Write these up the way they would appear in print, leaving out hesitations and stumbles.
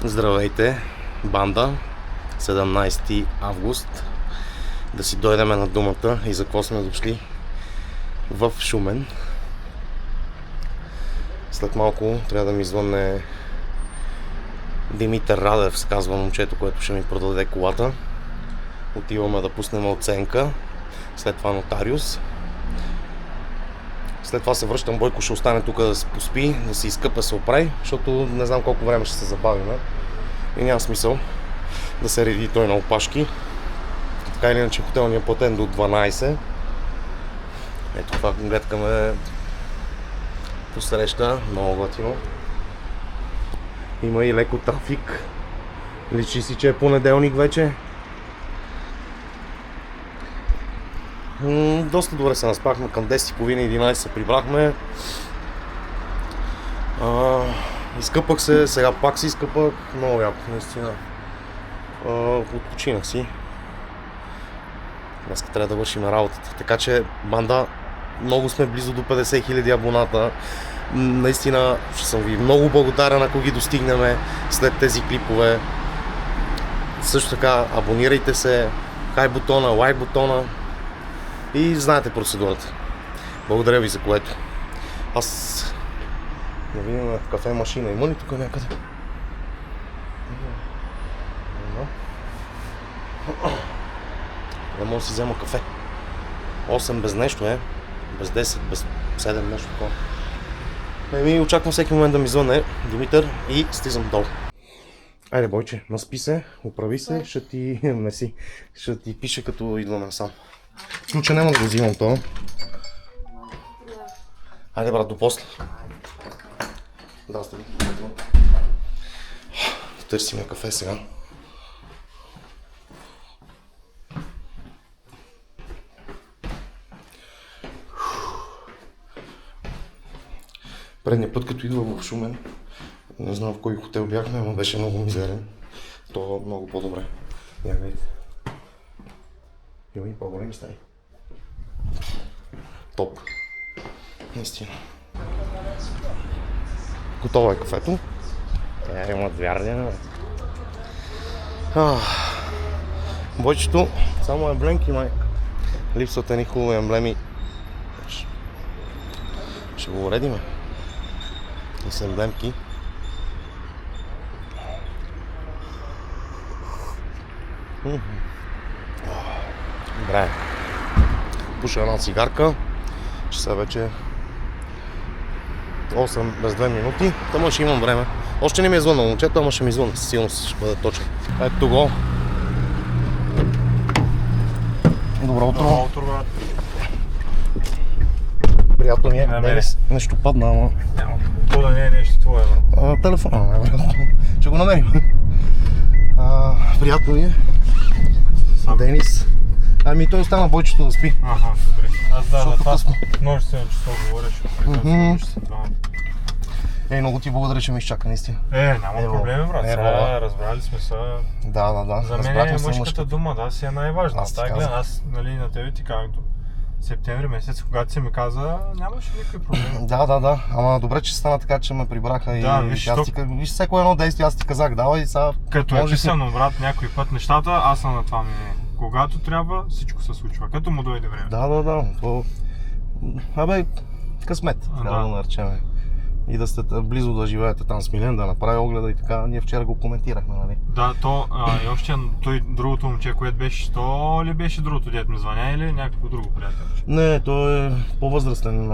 Здравейте, банда, 17 август, да си дойдем на думата и за какво сме дошли в Шумен. След малко трябва да ми звънне Димитър Радев, се казва момчето, което ще ми продаде колата. Отиваме да пуснем оценка, след това нотариус. След това се връщам, Бойко ще остане тук да се поспи, да се изкъпа, се оправи, защото не знам колко време ще се забавим и няма смисъл да се реди той на опашки. Така или иначе хотел ни е платен до 12. Ето това гледкаме посреща, много готино. Има и леко трафик. Личи си, че е понеделник вече. Доста добре се наспахме, към 10:30-11 се прибрахме. Изкъпах се, сега пак се изкъпах, много яко, наистина. Odpoчинах си. Днес трябва да вършим работата, така че банда, много сме близо до 50 000 абоната. Наистина ще съм ви много благодарен, ако ги достигнем след тези клипове. Също така абонирайте се, хай бутона, лайк бутона и знаете процедурата. Благодаря ви за което. Аз да видим кафе машина има ли тук някъде? Да мога да си взема кафе. 8 без нещо без 10, без 7 нещо такова. Очаквам всеки момент да ми звънне Димитър и стизам долу. Айде, Бойче, наспи се, оправи се, ще ти меси. Ще ти пише като идваме насам. Ключа няма да го взимам това. Айде, брат, до после. Здрасти. Търсим кафе сега. Предния път, като идвах в Шумен, не знам в кой хотел бяхме, но беше много мизерен. То много по-добре. Я гледайте. Има и по-големи стаи. Топ. Наистина. Готово е кафето. Има звярдя. Бойчето, само емблемки май. Липсват едни хубави емблеми. Ще го уредиме. И с емблемки. Добре. Пуша една цигарка. Часа вече 8 без 2 минути. Тъма ще имам време. Още не ми е звъннал момчето, ама ще ми звънна. Със сигурност ще бъде точен. Ето го. Добро утро. Добро утро, брат. Приятно ми е. Нещо падна, ама... То да не е нещо твое, брат. Телефона, най-вероятно. Ще го намерим. Приятно ми е. Денис. Ами той остана Бойчето да спи. Аха, добре. Аз да, това нощ 7 часа говориш. Много ти благодаря, че ме изчака, наистина. Няма проблеми, брат. Сега разбрали сме се. Да. За мен е мъжката дума, да, си е най-важна. Аз, нали, на тебе ти казах до септември месец, когато си ми каза, нямаше никакви проблеми. Да. Ама добре, че стана така, че ме прибраха и виж всеко едно действие, аз ти казах, давай и сега... Като е писано, брат, някой път нещата, аз съм на това мнение. Когато трябва, всичко се случва, като му дойде време. Да. Късмет, трябва да наречем. И да сте близо да живеете там с Милен, да направи огледа и така. Ние вчера го коментирахме, нали? Да, и още той другото момче, което беше, то ли беше другото дет ми звъня или някакво друго приятел? Не, той е по-възрастен.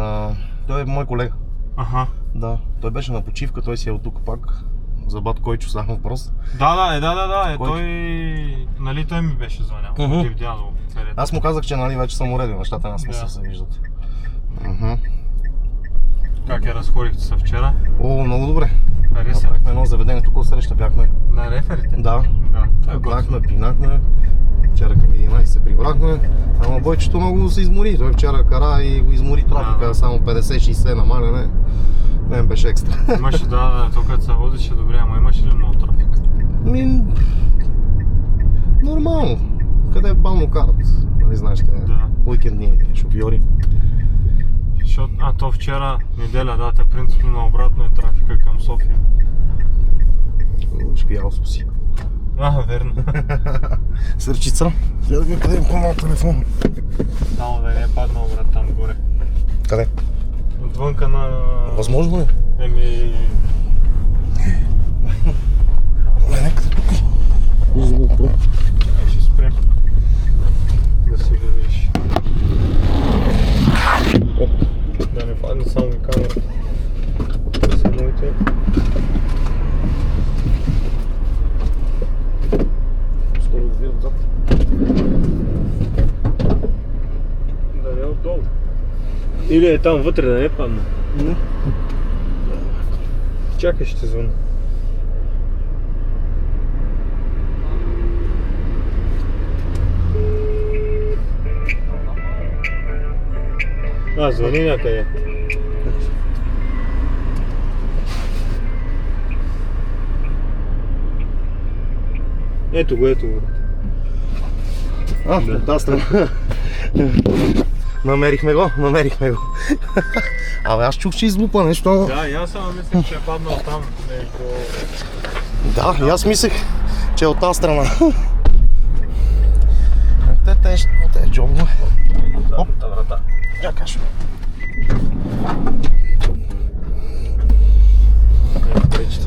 Той е мой колега. Аха. Да, той беше на почивка, той си е от тук пак. За бат Койчо става въпрос. Да, той, нали, той ми беше звънял. Аз му казах, че нали вече съм уредил нещата, на смисъл се виждат. Как я разходихте се вчера? Много добре. Хареса? Едно заведение, тук среща бяхме. На реферите? Да. Бяхме, пинахме. Вчера към 11 се прибрахме. Ама Бойчето много се измори. Той вчера кара и го измори трафика, само 50-60 намаляне. Не беше екстра. Имаше, то като се возеше добре, ама имаше ли много трафик? Нормално. Къде бавно карат. Нали знаеш, уикендни шофьори. То вчера неделя, да, принципно обратно е трафика към София. пиялство си. Верно. Сърчица. Сега да ми къде има по-малък телефон. Само да не е паднал, брат, там горе. Къде? Отвънка на... Възможно ли? Нека тук. Ще спрем. Да се го видиш. Да не падне само и камерата. Самоите. Скоро го видя отзад. Да не е отдолу. Или е там вътре, да не падне. Чакай, ще звъня. Звъни някъде. Ето го. От тази страна. Намерихме го. Абе, аз чух, че излупа нещо. Да, и аз само мислех, че е паднал там. Да, и аз мислех, че е от тази страна. Те джобове. Оп, врата. чакаш.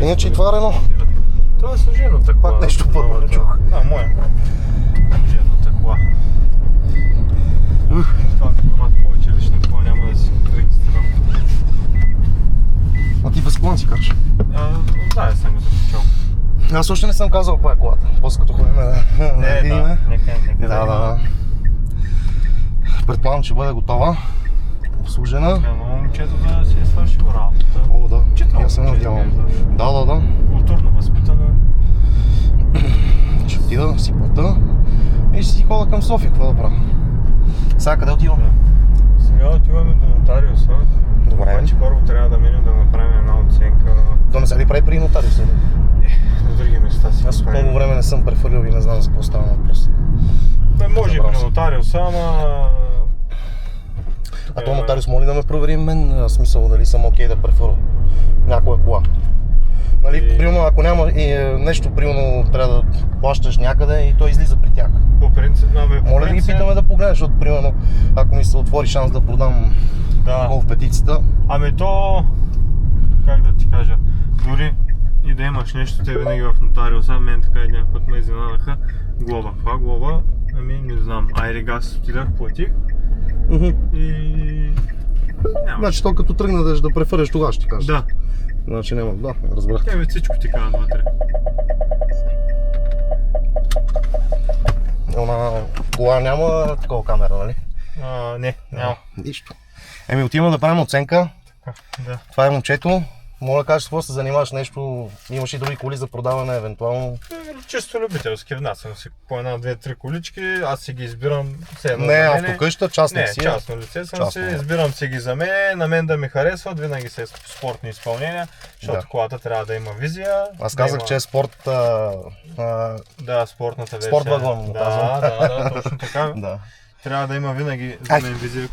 Иначе и това е Рено. Това е служената кола. Пак нещо първо не чух. Моя. Служената кола. Това като имат повече лична кола няма да си регистрирам. А ти без колан си караш? Да, я съм го закачал. Аз още не съм казал коя е колата. После като ходим да видим. Нека. Да. Предполагам, че бъде готова. Обслужена. Но момчето да си е свършил работата. О, да. Я се надявам. Да. Културно възпитано. Ще отида, си плата и ще си хода към София, какво да правя. Сега къде отивам? Сега отиваме до нотариуса. Добре. Обаче първо трябва да минем да направим една оценка. Да не се ли прави при нотариуса? На други места си. Аз много време не съм прехвърлял и не знам за какво става въпрос. Може и при нотариуса, ама... А то нотариус моли да ме провери мен, смисъл дали съм окей да прехвърля някоя кола. Нали, примерно, ако няма нещо, примерно трябва да плащаш някъде и той излиза при тях. По принцип, моля да ги питаме да погледнеш, защото примерно, ако ми се отвори шанс да продам в петицията. Ами то, как да ти кажа, дори и да имаш нещо, те винаги в нотариуса, мен така един път ме изненадаха, глоба. Каква глоба? Ами не знам, айрегас отидах, платих и... Значи то като тръгнеш да префърляш, тогава ще ти кажа. Да. Значи няма, разбрах. Тебе всичко ти казват вътре. Она кола няма такова камера, нали? Не, няма. Нищо. Отиваме да правим оценка. Да. Това е момчето. Моля да кажеш какво се занимаваш нещо, имаш и други коли за продаване, евентуално. Чисто любителски, внасям си по една, две, три колички, аз си ги избирам все едно не, за мене. автокъща, частник си. Не, частно лице съм си, избирам си ги за мене, на мен да ми харесват, винаги са спортни изпълнения, защото колата трябва да има визия. Аз казах, че е спорт... Да, спортната версия. Спорт вагон, да, точно така. Да. Трябва да има винаги за мен визия.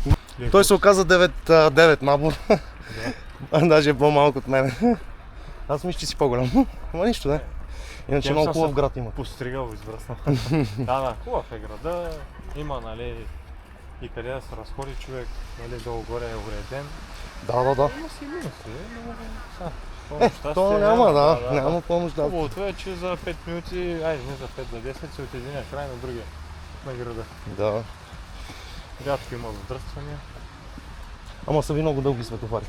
Той се оказа 9 набор. Даже е по-малко от мен. Аз мисля, че си по-голям. Ама нищо, да. Иначе много хубав град има. Постригал, избраснал. Да, хубав е града. Има, нали, и къде да се разходи човек, нали, долу-горе е уреден. Да. Има си минуси, но... То няма, няма помощ. Хубавото е, че за 5 минути, айде не за 5, за 10 си от единия край на другия на града. Да. Рядко има задръствания. Ама са ви много дълги светофари.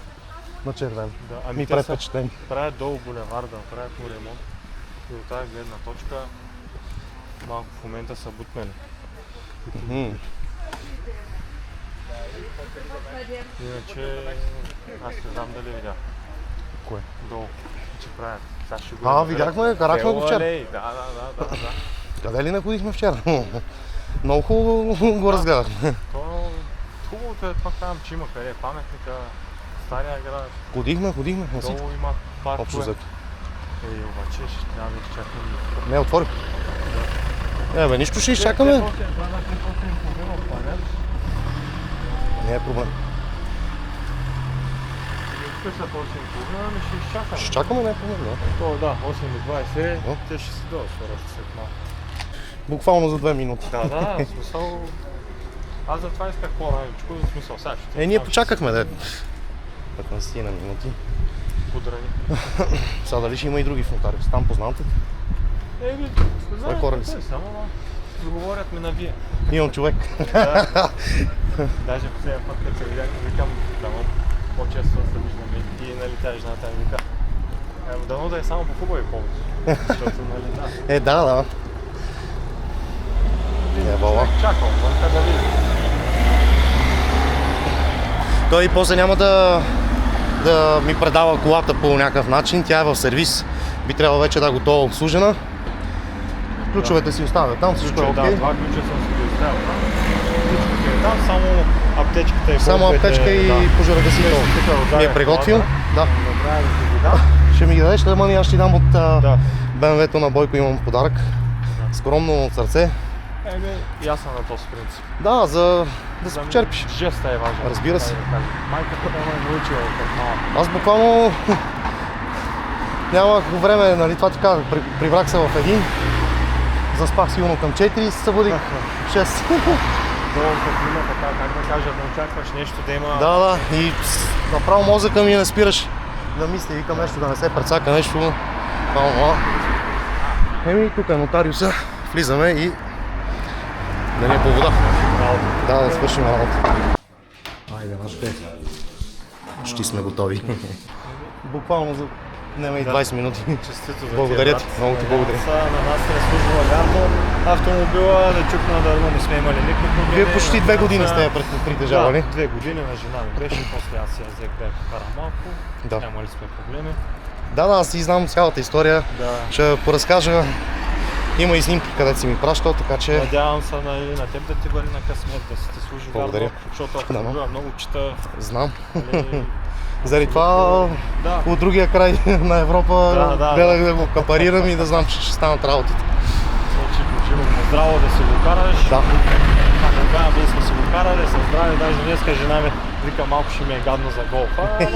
На червен. Да, ми прави впечатление. Правят долу булеварда, правят му ремонт. И от тази гледна точка малко в момента са бутнали. Иначе аз не знам дали видях. Кое? Долу, че правят. Видяхме, карахме го вчера. Да. Къде ли не ходихме вчера? Много хубаво го разгледахме. Хубавото е това, казвам, че има къде паметника, Стария град. Ходихме. Долу има паркове. Общо взето. Обаче ще трябва да изчакаме. Не, отвори. Бе, нищо ще изчакаме. Не е проблем. Тук са 8:30, ами ще изчакаме. Ще чакаме най-помня, да. То да, 8:20, Да. те ще си дойдат след малко. Буквално за 2 минути. Да, в смисъл... Аз затова исках по-раничко, в смисъл сега ще... Ние почакахме да 15 на минути. Подрани. Сега дали ще има и други в нотариус? Там познавате? Знаеш, кора ли си? само договорят ми на вие. Имам човек. Да. Даже последния път, като се видях, викам, дано по-често да се виждаме и нали тя жената ми вика. Дано да е само по хубави поводи. Защото нали да. Да. Бала. Чакам, вънка да видим. Той и после няма да ми предава колата по някакъв начин. Тя е в сервис. Би трябвало вече да е готова обслужена. Ключовете си оставят там, всичко е окей. Да, два ключа съм си ги оставил там. Ключовете е там, само аптечката и Само аптечка и пожарогасител ми е приготвил. Да. Добре, да си ги дам. Ще ми ги дадеш, Лемани, аз ще ти дам от БМВ-то на Бойко, имам подарък. Скромно от сърце. И аз съм на този принцип. Да, за да се почерпиш. Жеста е важен. Разбира се. Майката ме е научила от малък. Аз буквално нямах време, нали, това ти казах, прибрах се в един. Заспах сигурно към 4 и се събудих 6. Долу като има така, как да кажа, да очакваш нещо да има... Да, и направо мозъка ми не спираш да мисля, викам нещо, да не се прецака нещо. Тук е нотариуса, влизаме и да ни е по вода. Да свършим работа. Айде, нашите. Ще сме готови. Буквално за нема и 20 минути. Честито за Благодаря ти, много ти благодаря. На нас се е служила вярно. Автомобила да чукна да не сме имали никакви проблеми. Вие почти 2 години сте я притежавали. Да, 2 години на жена ми беше, после аз я взех да я покарам малко. Да. Нямали сме проблеми. Да, аз си знам цялата история. Да. Ще поразкажа. Има и снимки, където си ми пращал, така че... Надявам се на теб да ти бъде на късмет, да си ти служи Благодаря. вярно, защото автомобила много чета. Знам. Нали, Заради това от другия край на Европа гледах да го капарирам и да знам, че ще станат работите. Здраво да си го караш. Да. Тогава ние сме си го карали, са здрави, даже днеска жена ми вика малко ще ми е гадно за голфа.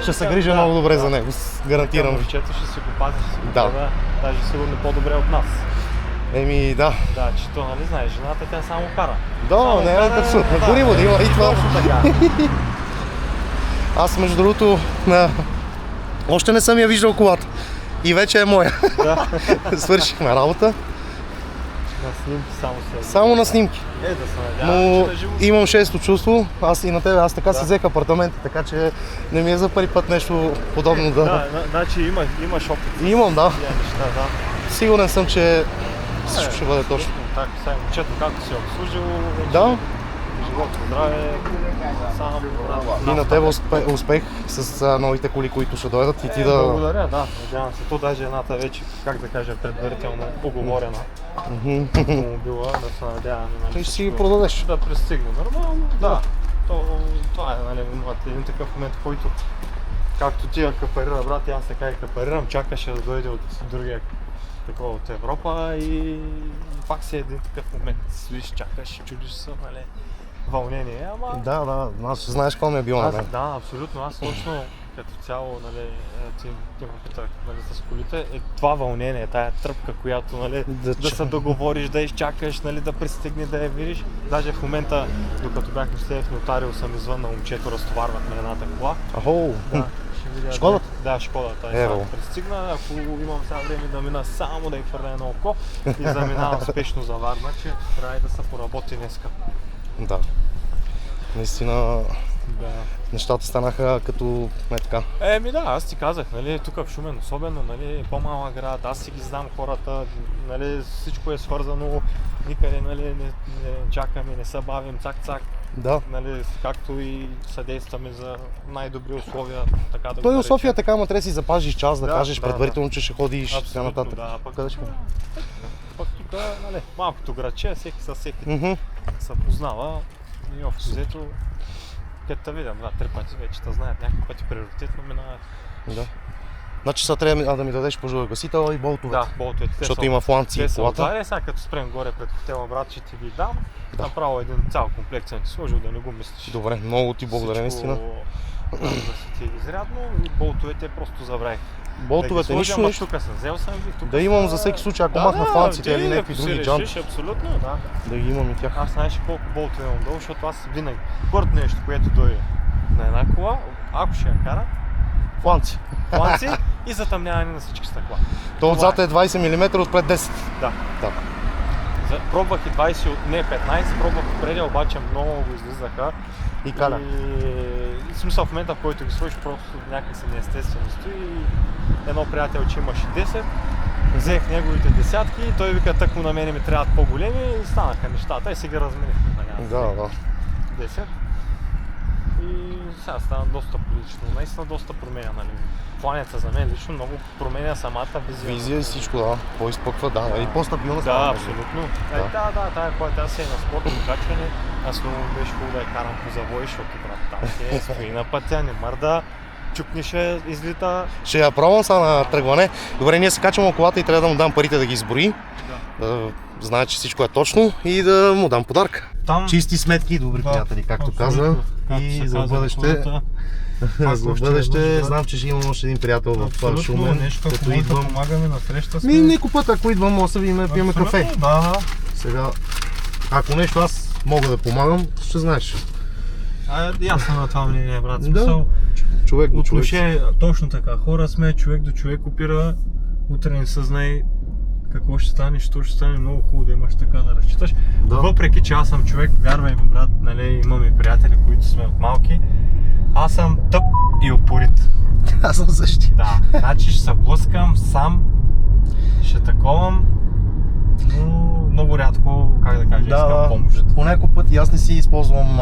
Ще се грижа много добре за него, гарантирам. Момчето ще си го пази, ще си го Да. гледа, даже сигурно по-добре от нас. Да. Да, че то, нали знаеш, жената тя само кара. Да, не е таксо. Гориво да има и това. Така. Аз между другото още не съм я виждал колата. И вече е моя. Да. Свършихме работа. На снимки само след. Само на снимки. Да се Но надявам, че да живо. имам шесто чувство, аз и на тебе, аз така си взех апартаменти, така че не ми е за първи път нещо подобно да... Да, значи имаш опит. Имам, да. Тия неща, да. Сигурен съм, че всичко ще бъде точно. Так, сега момчето както си обслужил, вече Да. живот, здраве, само И на тебе успех с новите коли, които ще дойдат и ти да... Благодаря, да, надявам се. То даже едната вече, как да кажа, предварително оговорена. Автомобила, да се надяваме. Ти ще си ги продадеш. Да пристигне нормално. Да. Това е, нали, имат един такъв момент, в който както ти я капарира, брат, и аз така и капарирам, чакаше да дойде от другия такова от Европа и пак си един такъв момент. Свиш, чакаш, чудиш се, нали, вълнение, ама... Да, аз знаеш какво ми е било на мен. Да, абсолютно, аз точно като цяло, нали, ти ме питах, нали, с колите, е това вълнение, тая тръпка, която, нали, да се договориш, да изчакаш, нали, да пристигне, да я видиш. Даже в момента, докато бяхме след в нотариуса, ми звънна момчето, разтоварвахме едната кола. Ахо! Да, ще видя. Шкода? Да, Шкода. Ево. Пристигна, ако имам сега време да мина само да й хвърля едно око и заминавам спешно за Варна, че трябва и да се поработи днеска. Да. Наистина нещата станаха като така. Да, аз ти казах, нали, тук в Шумен особено, нали, по-малък град, аз си ги знам хората, нали, всичко е свързано, никъде, нали, не чакаме, не се бавим, цак-цак. Да. Нали, както и съдействаме за най-добри условия, така да Той го в София наречем. така, ама трябва да си запазиш час, да кажеш да, предварително, че ще ходиш и така нататък. Да, пък Къде ще ходиш? Пък тук, нали, малкото градче, всеки със всеки се познава и общо взето, като те видям, 2-3 пъти вече те знаят, някакви пъти приоритетно минават. Да. Значи сега трябва да ми дадеш пожарогасител и болтовете. Да, болтовете. Защото има фланци те в са колата. отзади, сега като спрем горе пред хотела, брат, ще ти ги дам. Да. Направо един цял комплект съм ти сложил, да не го мислиш. Добре, много ти благодаря наистина. да се ти изрядно и болтовете просто забравих. Болтовете, нищо нещо. Тук съм взел съм ги, тук Да имам за всеки случай, ако махна фланците или някакви други джанти. Абсолютно, да. Да ги имам и тях. Аз знаеш колко болтове имам долу, защото аз винаги първото нещо, което дойде на една кола, ако ще я кара, Фланци. фланци и затъмняване на всички стъкла. То отзад е 20 мм, отпред 10. Да. Да. Пробвах и 20, не 15, пробвах преди, обаче много го излизаха. И каля. И в смисъл в момента, в който ги сложиш, просто някак се неестествено стои. И едно приятелче имаше 10, взех неговите десятки и той вика, тъкмо на мене ми трябват по-големи и станаха нещата и си ги разменихме. Да. 10. И сега стана доста прилично, наистина доста променя, нали. Планета за мен лично много променя самата визия. Визия и всичко, да. По-изпъква, да. И по-стабилна Да, става. абсолютно. Да. Тая кола, тя си е на спортно качване. Аз много беше хубаво да я карам по завой, защото брат, там си е, стои на пътя, не мърда, чукнише, излита. Ще я пробвам сега на тръгване. Добре, ние се качваме колата и трябва да му дам парите да ги изброи. Да знае, че всичко е точно и да му дам подарък. Там... Чисти сметки и добри приятели, както каза. И за бъдеще, за бъдеще знам, че ще имам още един приятел в Шумен, като идвам. Да помагаме на среща сме. Някой път, ако идвам, може да видим, пиеме кафе. Да. Сега, ако нещо аз мога да помагам, ще знаеш. Аз съм на това мнение, брат. Да. Смисъл, Човек до човек. отношение, точно така. Хора сме, човек до човек опира. Утре не се знае какво ще стане, що ще стане. Много хубаво да имаш така да разчиташ. Да. Въпреки че аз съм човек, вярвай ми, брат, нали, имаме приятели, които сме от малки. Аз съм тъп и упорит. Аз съм същия. Да, значи ще се блъскам сам, ще таковам, но много рядко, как да кажа, искам помощ. По някой път и аз не си използвам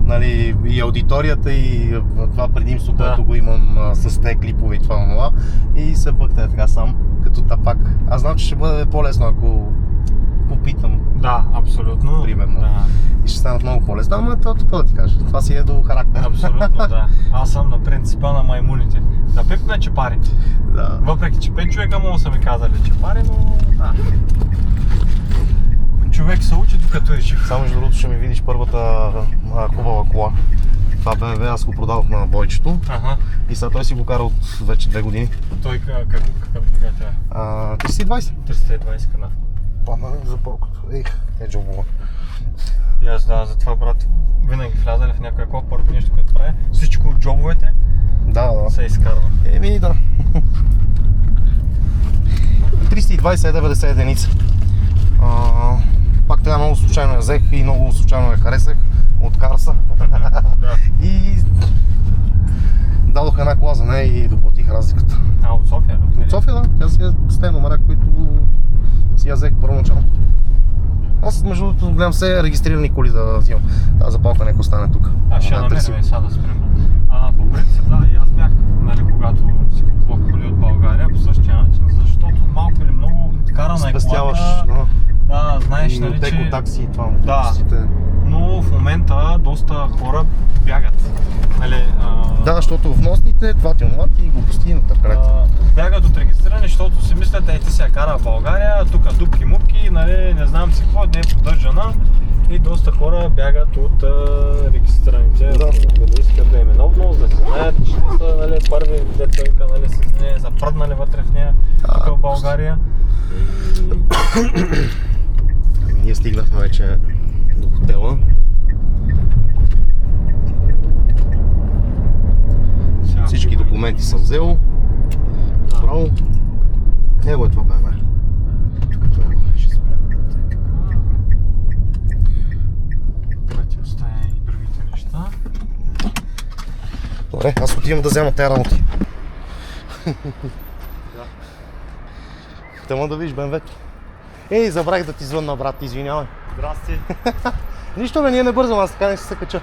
нали, и аудиторията и това предимство, което го имам с тези клипове и това, и се бъхта така сам, като тапак. Аз знам, че ще бъде по-лесно, ако попитам. Да, абсолютно. Примерно. Да. И ще станат много по-лесно, ама това да ти кажа. Това си е до характер. Абсолютно, да. Аз съм на принципа на маймуните. Да пипна чепари. Да. Въпреки че 5 човека му са ми казали чепари, но да. Човек се учи докато е жив. Само между другото ще ми видиш първата хубава кола. Това BMW аз го продадох на Бойчето. Ага. И сега той си го кара от вече 2 години. Той какъв двигател е? 320. 320 канал. Пана за полкото. Е джобова. И аз да, затова брат, винаги влязали в някоя кола, първото нещо, което прави, всичко от джобовете Да. се изкарва. Еми да. 320 е 90 единица. Пак трябва много случайно я взех и много случайно я харесах от Карса. Да. И дадох една кола за нея и доплатих разликата. От София? От София, да. Тя си е с тези номера, които си я взех първоначално. Аз между другото гледам все регистрирани коли да взимам. Тази запалка нека остане тук. Аз ще намерим и сега да спрем. По принцип да, и аз бях, нали, когато си купувах коли от България по същия начин, защото малко или много карана е колата. Да, знаеш, нали, че... И такси и това. Да, но в момента доста хора бягат. Нали, да, защото вносните, това ти и глупости и натъркалете. Бягат от регистриране, защото си мислят, ти се я кара в България, тук дупки-мупки, нали, не знам си какво, не е поддържана. И доста хора бягат от регистрираните, да искат да им е нов внос, да се знаят, че са, нали, първи деца, нали, са запръднали вътре в нея, тук в България. Ние стигнахме вече до хотела. Всички документи съм взел. Браво. Него е това БМВ. Ти оставя и другите неща. Добре, аз отивам да взема тези работи. Тъма да видиш БМВ-то. Ей, забравих да ти звънна, брат, извинявай. Здрасти. Нищо бе, ние не бързам, аз така не ще се кача.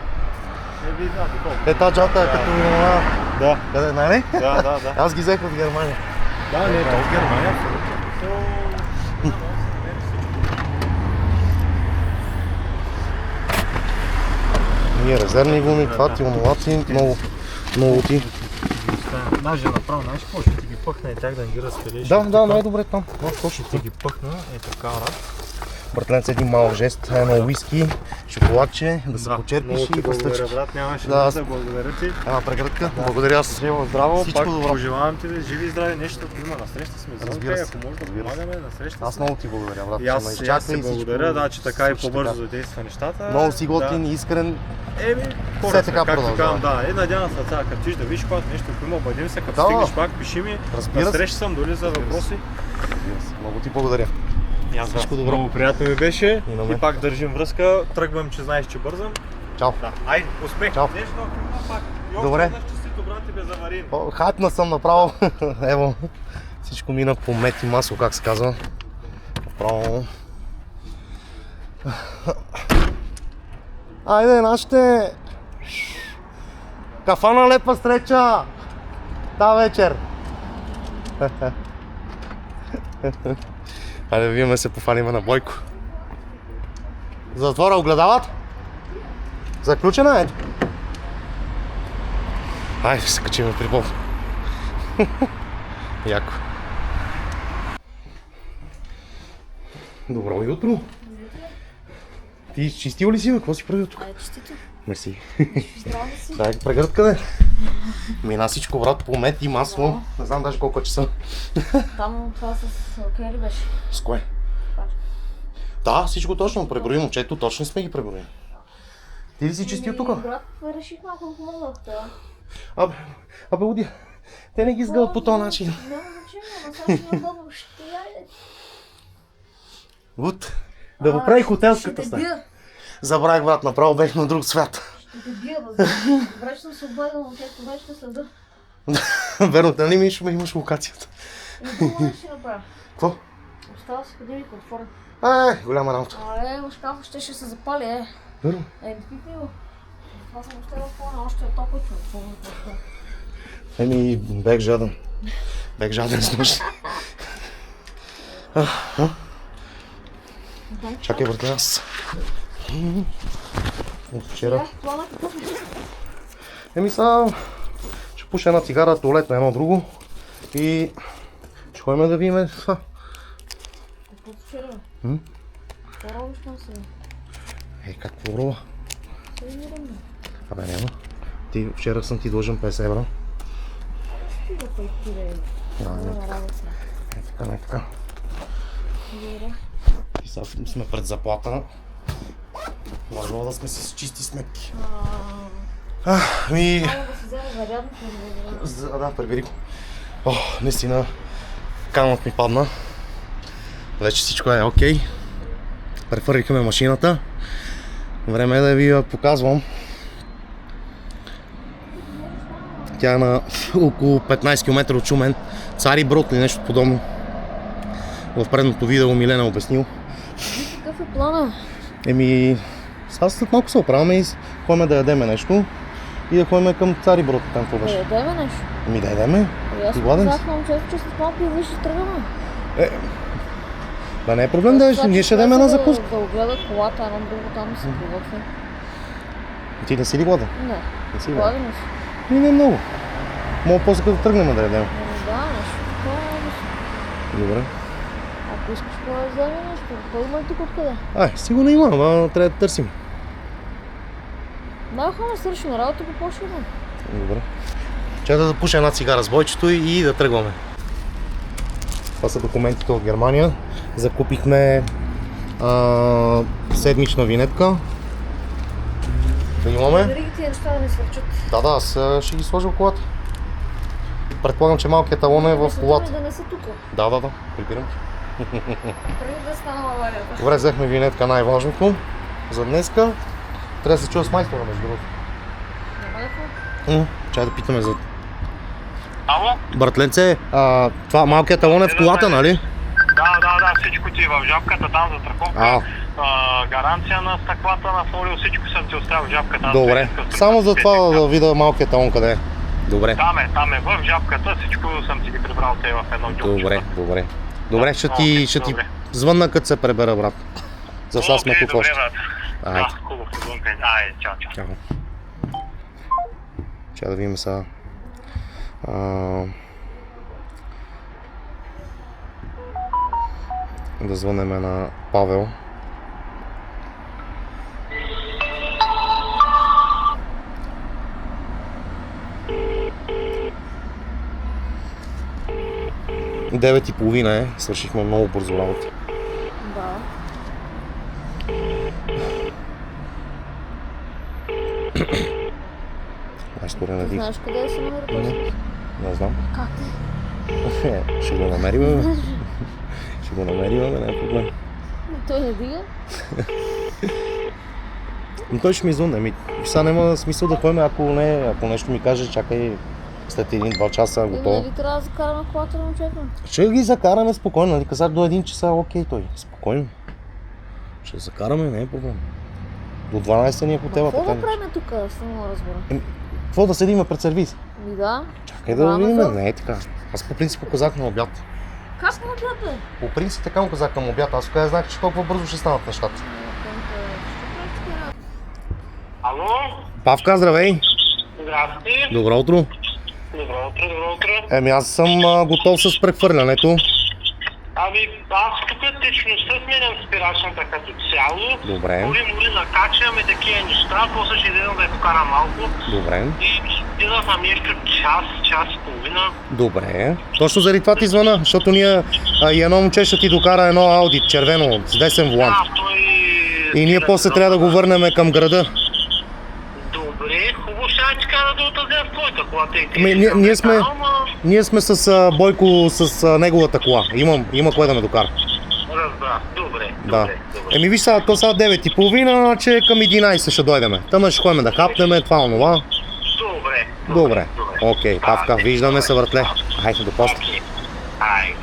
Тази джалка е като... Да. Къде, нали? Да. Аз ги взех от Германия. Да, не, то в Германия. Ние резервни гуми, това ти, онова ти, много ти. Даже направо, знаеш какво, ще ти ги пъхна и тях да не ги разпилиш. Да, най-добре там. Ще ти ги пъхна и така, братленце, един малък жест, едно уиски, шоколадче, да се Много почерпиш ти и да благодаря, стъчиш. брат, нямаше Да, да, благодаря ти. Една прегръдка. Благодаря аз. Живо, здраво, Всичко пак добро. пожелавам ти да живи и здрави нещо, ако има насреща сме звънка, Разбира се, ако може да разбира се. помагаме, насреща Аз сме. много ти благодаря, брат. И че ме аз изчака се всичко благодаря, да, че така и свърши по-бързо така. задейства нещата. Много си Да. готин, искрен. Еми, Все хора, така както продължава. казвам, да, надявам се сега, като да виж когато нещо, ако има, обадим се, като Да, стигнеш пак, пиши ми, разбира се. насреща съм, дори за въпроси. Разбира се. Много ти благодаря. И аз Всичко добро. Много приятно ми беше И на мен. и пак държим връзка, тръгвам, че знаеш, че бързам. Чао. Да, айде, успех! Чао. Нещо, ако има пак. И още Добре. веднъж честито, брат, и безаварийно. Хатна съм направо. Ево. Всичко мина по мет и масло, как се казва. Направо. Айде, нашите! Кафана лепа среща! Та вечер! Айде, вие се пофалиме на Бойко. Затвора огледалът? Заключена е? Айде, се качиме при Боб. Яко. Добро утро. Ти изчистил ли си, бе? Какво си правил тук? Честито. Мерси. Здраво си. Дай прегръдка, де. Мина всичко, брат, по мет и масло. Не знам даже колко е часа. Там това с окей ли беше? С кое? Да, всичко точно. Преброи момчето, точно сме ги преброили. Ти ли си чистил тук? Брат, реших малко да помогна от това. Абе, Уди, те не ги сгъват по този начин. Няма значение, ама сега ще ми удобно. Ще яде. Уд, да го прави хотелската Ще стая. те бия. Забравих, брат, направо бех на друг свят. Ще те бия, бе. Добре, че съм се обадил, но тето вече ще следа. Верно, нали ми имаш локацията? И друго нещо ще направя. Какво? Остава си ходилник отворен. Голяма работа. В шкафа ще се запали, Верно. не пипи го. Това съм оставил в още е толкова чудо. Еми, бех жаден. Бех жаден с нощ. Чакай, брат, аз. От вчера. Плана какъв е? Еми сега ще пуша една цигара, туалет на едно друго и ще ходим да видим това. Какво вчера? Какво робиш там сега? Какво роба? Тренирам. Абе, няма. Ти вчера съм ти дължен 50 евро. Стига пъй ти да е. Не така, не така. Добре. И сега сме пред заплата. Важно да сме с чисти сметки. Ами... Мога да си взема зарядното. Да, пребери го. Наистина, камък ми падна. Вече всичко е окей. Префърлихме машината. Време е да ви я показвам. Тя е на около 15 км от Шумен. Цари Брод или нещо подобно. В предното видео Милена обяснил. Какъв е плана? Еми, сега след малко се оправяме и ходим да ядеме нещо. И да ходим към Цари Брод, там какво Да беше. ядеме нещо. Еми да ядеме. Аз Ти гладен си? казах на момчето, че след малко и виж ще тръгваме. Да не е проблем да ние ще ядем една закуска. Да огледа колата, едно друго там да се приготви. Ти не си ли гладен? Не, Не си гладен. гладен си. И не много. Мога после като тръгнем да ядем. Да, нещо такова. Добре. Ако искаш да вземе нещо, кой има ли тук откъде? Сигурно има, ама трябва да търсим. Да, ходим да свършим работа, по по-швидно. Добре. Чакай да запуша една цигара с Бойчето и да тръгваме. Това са документите от Германия. Закупихме седмична винетка. Да имаме. Дори тия неща да не свърчат. Да, аз ще ги сложа в колата. Предполагам, че малкият талон е в колата. Да не са тук. Да, прибирам. Преди да стана аварията. Добре, взехме винетка, най-важното за днеска. Трябва да се чува с майстора, между другото. Няма да Чай да питаме за... Ало? Братленце, това малкият талон е в колата, нали? Да, всичко ти е в жабката, там за страховка, гаранция на стъклата, на фолио, всичко съм ти оставил в жабката. Добре, само за това да видя малкият талон къде е. Добре. Там е в жабката, всичко съм ти ги прибрал те в едно дюбче. Добре, ще ти звънна като се пребера, брат. За сега сме тук още. Да, хубаво, звънкай. Айде, чао. Чао. Чай да видим сега. Да звънеме на Павел. 9:30 е, свършихме много бързо работа. Да. Майсторе на Ти дих. знаеш къде се намира този? Не знам. Как? Ще го намерим, бе. Ще го намерим, бе, не е проблем. Той не дига? Но той ще ми звънне. Сега няма смисъл да ходим, ако нещо ми каже, чакай след 1-2 часа, готово. Нали трябва да закараме колата на момчето? Ще ги закараме спокойно, нали? Казах до 1 часа, окей той. Спокойно. Ще закараме, не е проблем. До 12 ни е по темата. Какво да правим тук? Аз не мога да разбера. Какво да седим пред сервиз? Ми да. Чакай да видим, не е така. Аз по принцип казах на обяд. Как на обяд, бе? По принцип така му казах към обяд. Аз тогава знаех, че толкова бързо ще станат нещата. Ало? Павка, здравей! Здрасти. Добро утро! Добро утро, добро утро. Еми аз съм готов с прехвърлянето. Ами, аз тук течността сменям спирачната като цяло. Добре. Моли накачваме такива неща, после ще идем да я покара малко. Добре. И ще да съм нещо час и половина. Добре. Точно заради това ти звъна, защото ние и едно момче ще ти докара едно Ауди червено с десен волант. той... И ние после трябва да го върнем към града. Добре, хубаво ще я ти кара да отъдем в твоята кола, тъй Ние сме с Бойко, с неговата кола. Има кое да ме докара. Разбра, добре, Да. добре. Еми виж сега, то сега 9:30, че към 11 ще дойдеме. Тъмън ще ходим да хапнеме, това онова. Добре. Окей, Павка, виждаме се, братле. Хайде до поста. Айде.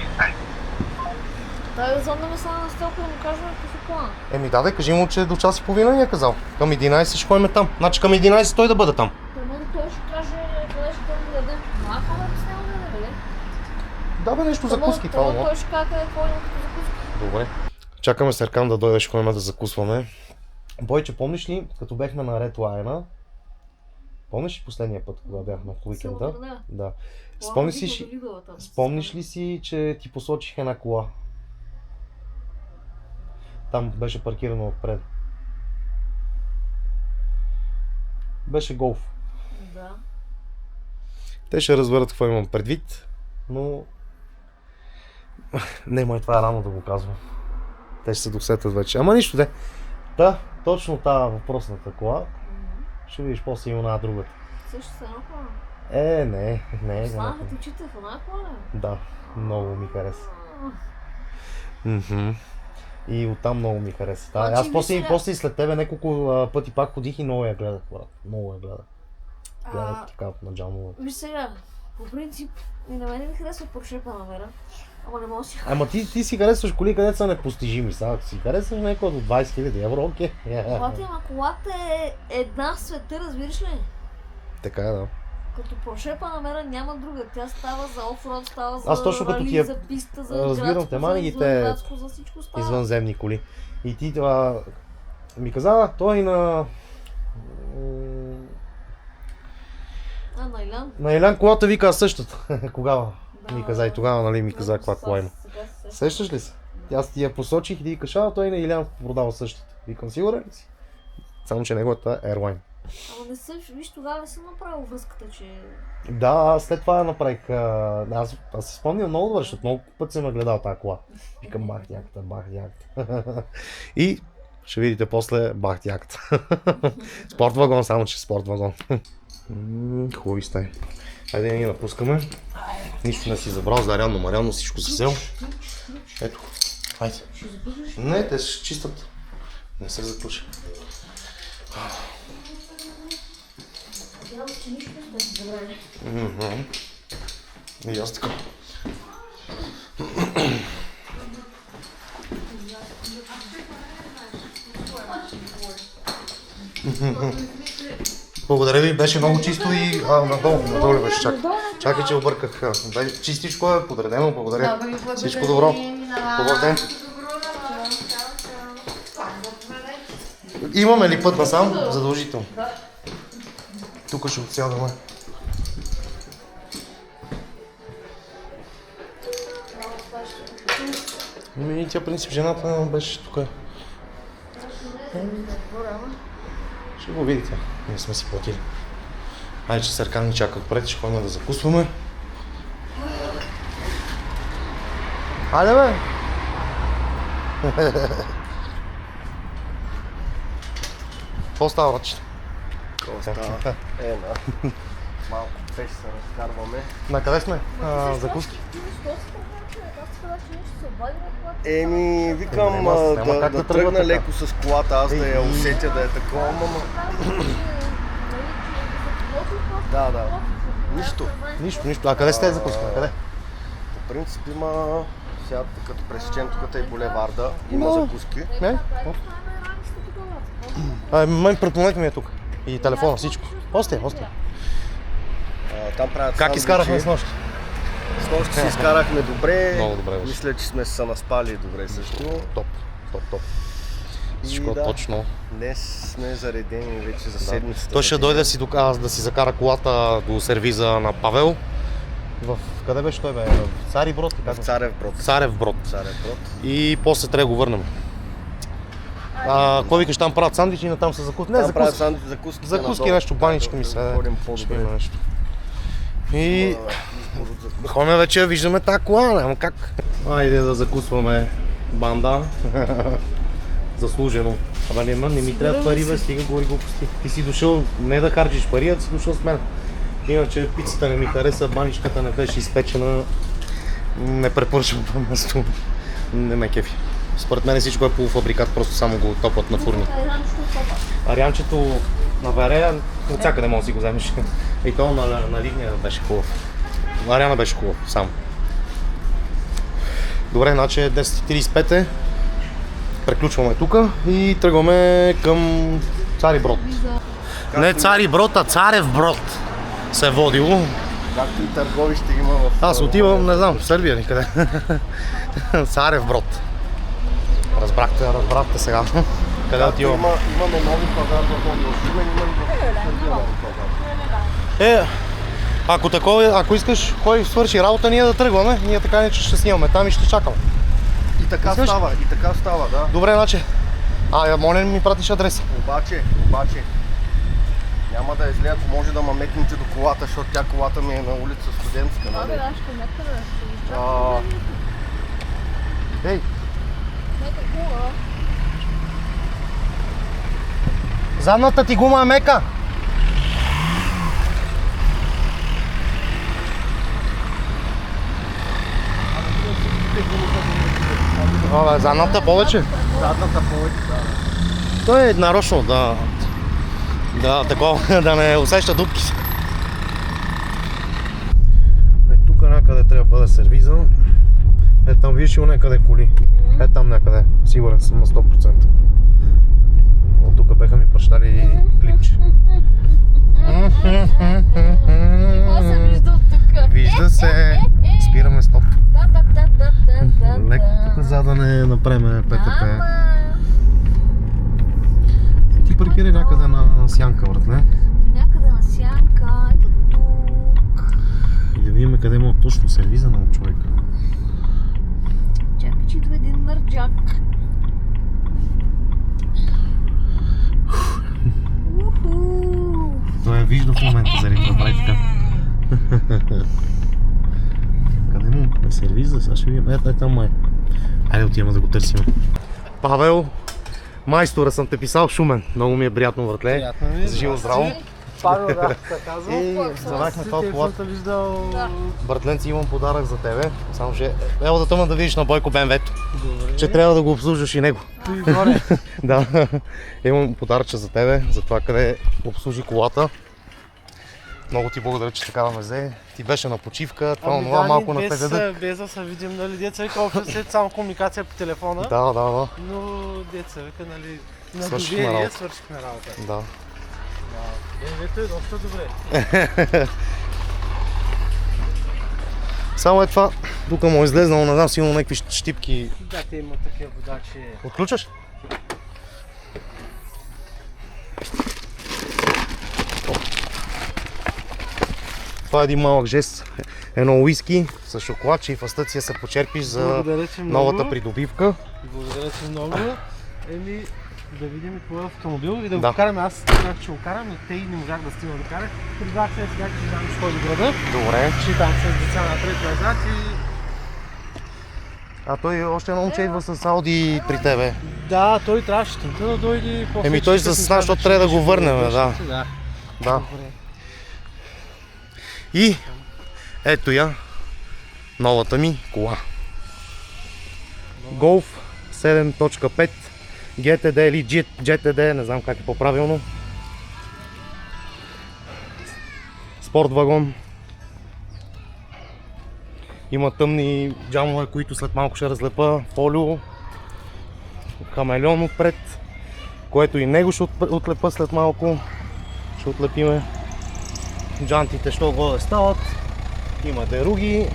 Дай да зоннаме сега на стелка да му кажем какъв е план. Еми да, кажи му, че до час и половина ни е казал. Към 11 ще ходим там. Значи към 11 той да бъде там. При мен той ще каже къде ще да дадем. Малко да с него да не, Да бе, нещо закуски, това онова. Той ще каже къде какво има като закуски. Добре. Чакаме Серкан да дойде, ще ходим да закусваме. Бойче, помниш ли, като бехме на Ред Лайна? Помниш ли последния път, когато бяхме в уикенда? Да. Спомниш ли си, че ти посочих една кола? Там беше паркирано отпред. Беше голф. Да. Те ще разберат какво имам предвид, но... Не, май това е рано да го казвам. Те ще се досетят вече. Ама нищо де. Да, точно тази въпросната кола. Ще видиш после има една другата. Също се напълно. Не. Останаха ти очите в една кола? Да, много ми хареса. И оттам много ми хареса. Да, аз после и след тебе няколко пъти пак ходих и много я гледах, брат. Много я гледах. Гледах така на джамове. Виж сега, по принцип, и на мен ми харесва Porsche Panamera, ама не мога си... Ама ти си харесваш коли, където са непостижими. Сега си харесваш някой до 20 000 евро, окей. Колата е една в света, разбираш ли? Така е, да. Като Porsche Panamera няма друга. Тя става за оффроуд, става за Аз точно като рали, тия- за писта, за разбирам градско, те, мани за ги те извънградско, за всичко става. Извънземни коли. И ти това... Ми каза, той на... На Илян? На Илян колата вика същата. Тогава. Да. Ми каза и тогава, нали, ми каза каква кола има. Сега се сещам. Сещаш ли се? Аз ти я посочих и ти кажа, той на Илян продава същата. Викам, сигурен ли си? Само, че неговата е Airline. Ама не съм, виж, тогава не съм направил връзката, че... Да, след това направих. Аз се спомням много добре, защото много път съм нагледал тази кола. Викам, бах яката. И ще видите после бах яката. Спортвагон, само че спортвагон. Хубави сте. Хайде да ни напускаме. Нищо не си забрал, зарядно, марядно, всичко си взел. Ето, хайде. Не, те ще чистат. Не се заключа. Надявам се, че нищо не сте забрали. И аз така. Благодаря ви, беше много чисто и надолу беше, чакай, че обърках. Чистичко е, подредено, благодаря. Всичко добро. Хубав ден. Имаме ли път насам? Задължително. Тук ще отсядаме. Тя принцип жената беше тук. Ще го видите. Ние сме си платили. Айде, че Серкан ни чака отпред, ще ходим да закусваме. Айде бе! Какво става, братче? Малко пеш се разкарваме. На къде сме? Закуски. Викам Няма как да да тръгва тръгна така. леко с колата, аз да я усетя да е такова, мама. Да. Нищо. А къде сте закуски? На къде? По принцип има, сега като пресечем тук и булеварда, има закуски. Не? Мен предпомнете ми е тук. И телефона, всичко. Осте. Там правят Как изкарахме с нощ? С нощ си изкарахме добре. Много добре беше. Мисля, че сме се наспали добре също. Топ. Всичко И да, точно. Днес сме заредени вече за седмицата. Той ще дойде да си закара колата до сервиза на Павел. Къде беше той бе? В Цари Брод? В Царев Брод. Царев Брод. И после трябва да го върнем. Какво викаш, там правят сандвичи и натам са закуски? Не, Там правят закуски. закуски. Закуски, нещо, баничка ми се. Ходим Ще по-добре. има нещо. И ходим вече, виждаме тази кола, няма как. Айде да закусваме банда. Заслужено. Абе не ми трябва пари, бе, стига говори глупости. Ти си дошъл не да харчиш пари, а да си дошъл с мен. Иначе пицата не ми хареса, баничката не беше изпечена. Не препоръчвам това място. Не ме кефи. Според мен всичко е полуфабрикат, просто само го топлят на фурни. Арианчето на Верея от всякъде може да си го вземеш. И то на Ливния беше хубав. Ариана беше хубав, само. Добре, значи 10:35 е. Приключваме тук и тръгваме към Цари Брод. Не Цари Брод, а Царев Брод се е водило. Както и търговище има в... Аз отивам, не знам, в Сърбия никъде. Царев Брод. Разбрахте сега. Къде отивам? Имаме нови пазар в Шумен, има и в Сърбия нови пазар. Ако искаш, кой свърши работа, ние да тръгваме. Ние така не че ще снимаме там и ще чакаме. И така става, да. Добре, значи. Моля ми пратиш адреса. Обаче, няма да излея, ако може да мамекнете до колата, защото колата ми е на улица Студентска, нали? Ей! Задната ти гума е мека! Задната повече? Задната повече, да. Той е нарочно да не усеща дупки. Тук някъде трябва да бъде сервиза. Там виж някъде коли. Там някъде. Сигурен съм на 100%. От тук беха ми пращали клипче. Вижда се. Спираме стоп. Леко тук за да не направим ПТП. Ти паркирай някъде на сянка, братле. Някъде на сянка, ето тук. И да видим къде има точно сервиза на човека. Чакай, че идва един мърджак. Той е вижда в момента заради това прави така. Къде му е сервиза? Сега ще видим. Там май. Айде отиваме да го търсим. Павел, майстора съм те писал, Шумен. Много ми е приятно, братле. Живо здраво. Павел, да, се казва. Завахме това от колата. виждал... Братленци, имам подарък за тебе. Само ще... Ело да тъмна да видиш на Бойко БМВ-то. Че трябва да го обслужваш и него. Да. Имам подаръче за тебе, за това къде обслужи колата. Много ти благодаря, че така ме взе. Ти беше на почивка, това малко на ПЗД. Без да се видим, нали, деца вика, общо след само комуникация по телефона. Да. Но деца вика, нали, на Свършихме доверие работа. свършихме работа. Да. БМВ-то е доста добре. Само е това, тук му е излезнало, не знам, сигурно някакви щипки. Да, те имат такива водачи. Отключаш? Това е един малък жест. Едно уиски с шоколадче и фастъция се почерпиш за Благодаря ти много. новата придобивка. Благодаря ти много. Да видим твой автомобил и да Да. го караме. Аз казах, че го карам, но те и не можах да стигна да карах. Предлагах се сега, че знам, че ходи града. Добре. Че там с деца напред назад и... А той още едно момче идва с Ауди при тебе. Да, той трябваше тънта да дойде и после... Еми той ще се знае, защото трябва да го върнем, да. Да. Да. И ето я, новата ми кола. Golf 7.5 GTD или GTD, не знам как е по-правилно. Спорт вагон. Има тъмни джамове, които след малко ще разлепа. Фолио. Хамелеон отпред, което и него ще отлепа след малко. Ще отлепиме. Джантите що горе стават. Има деруги.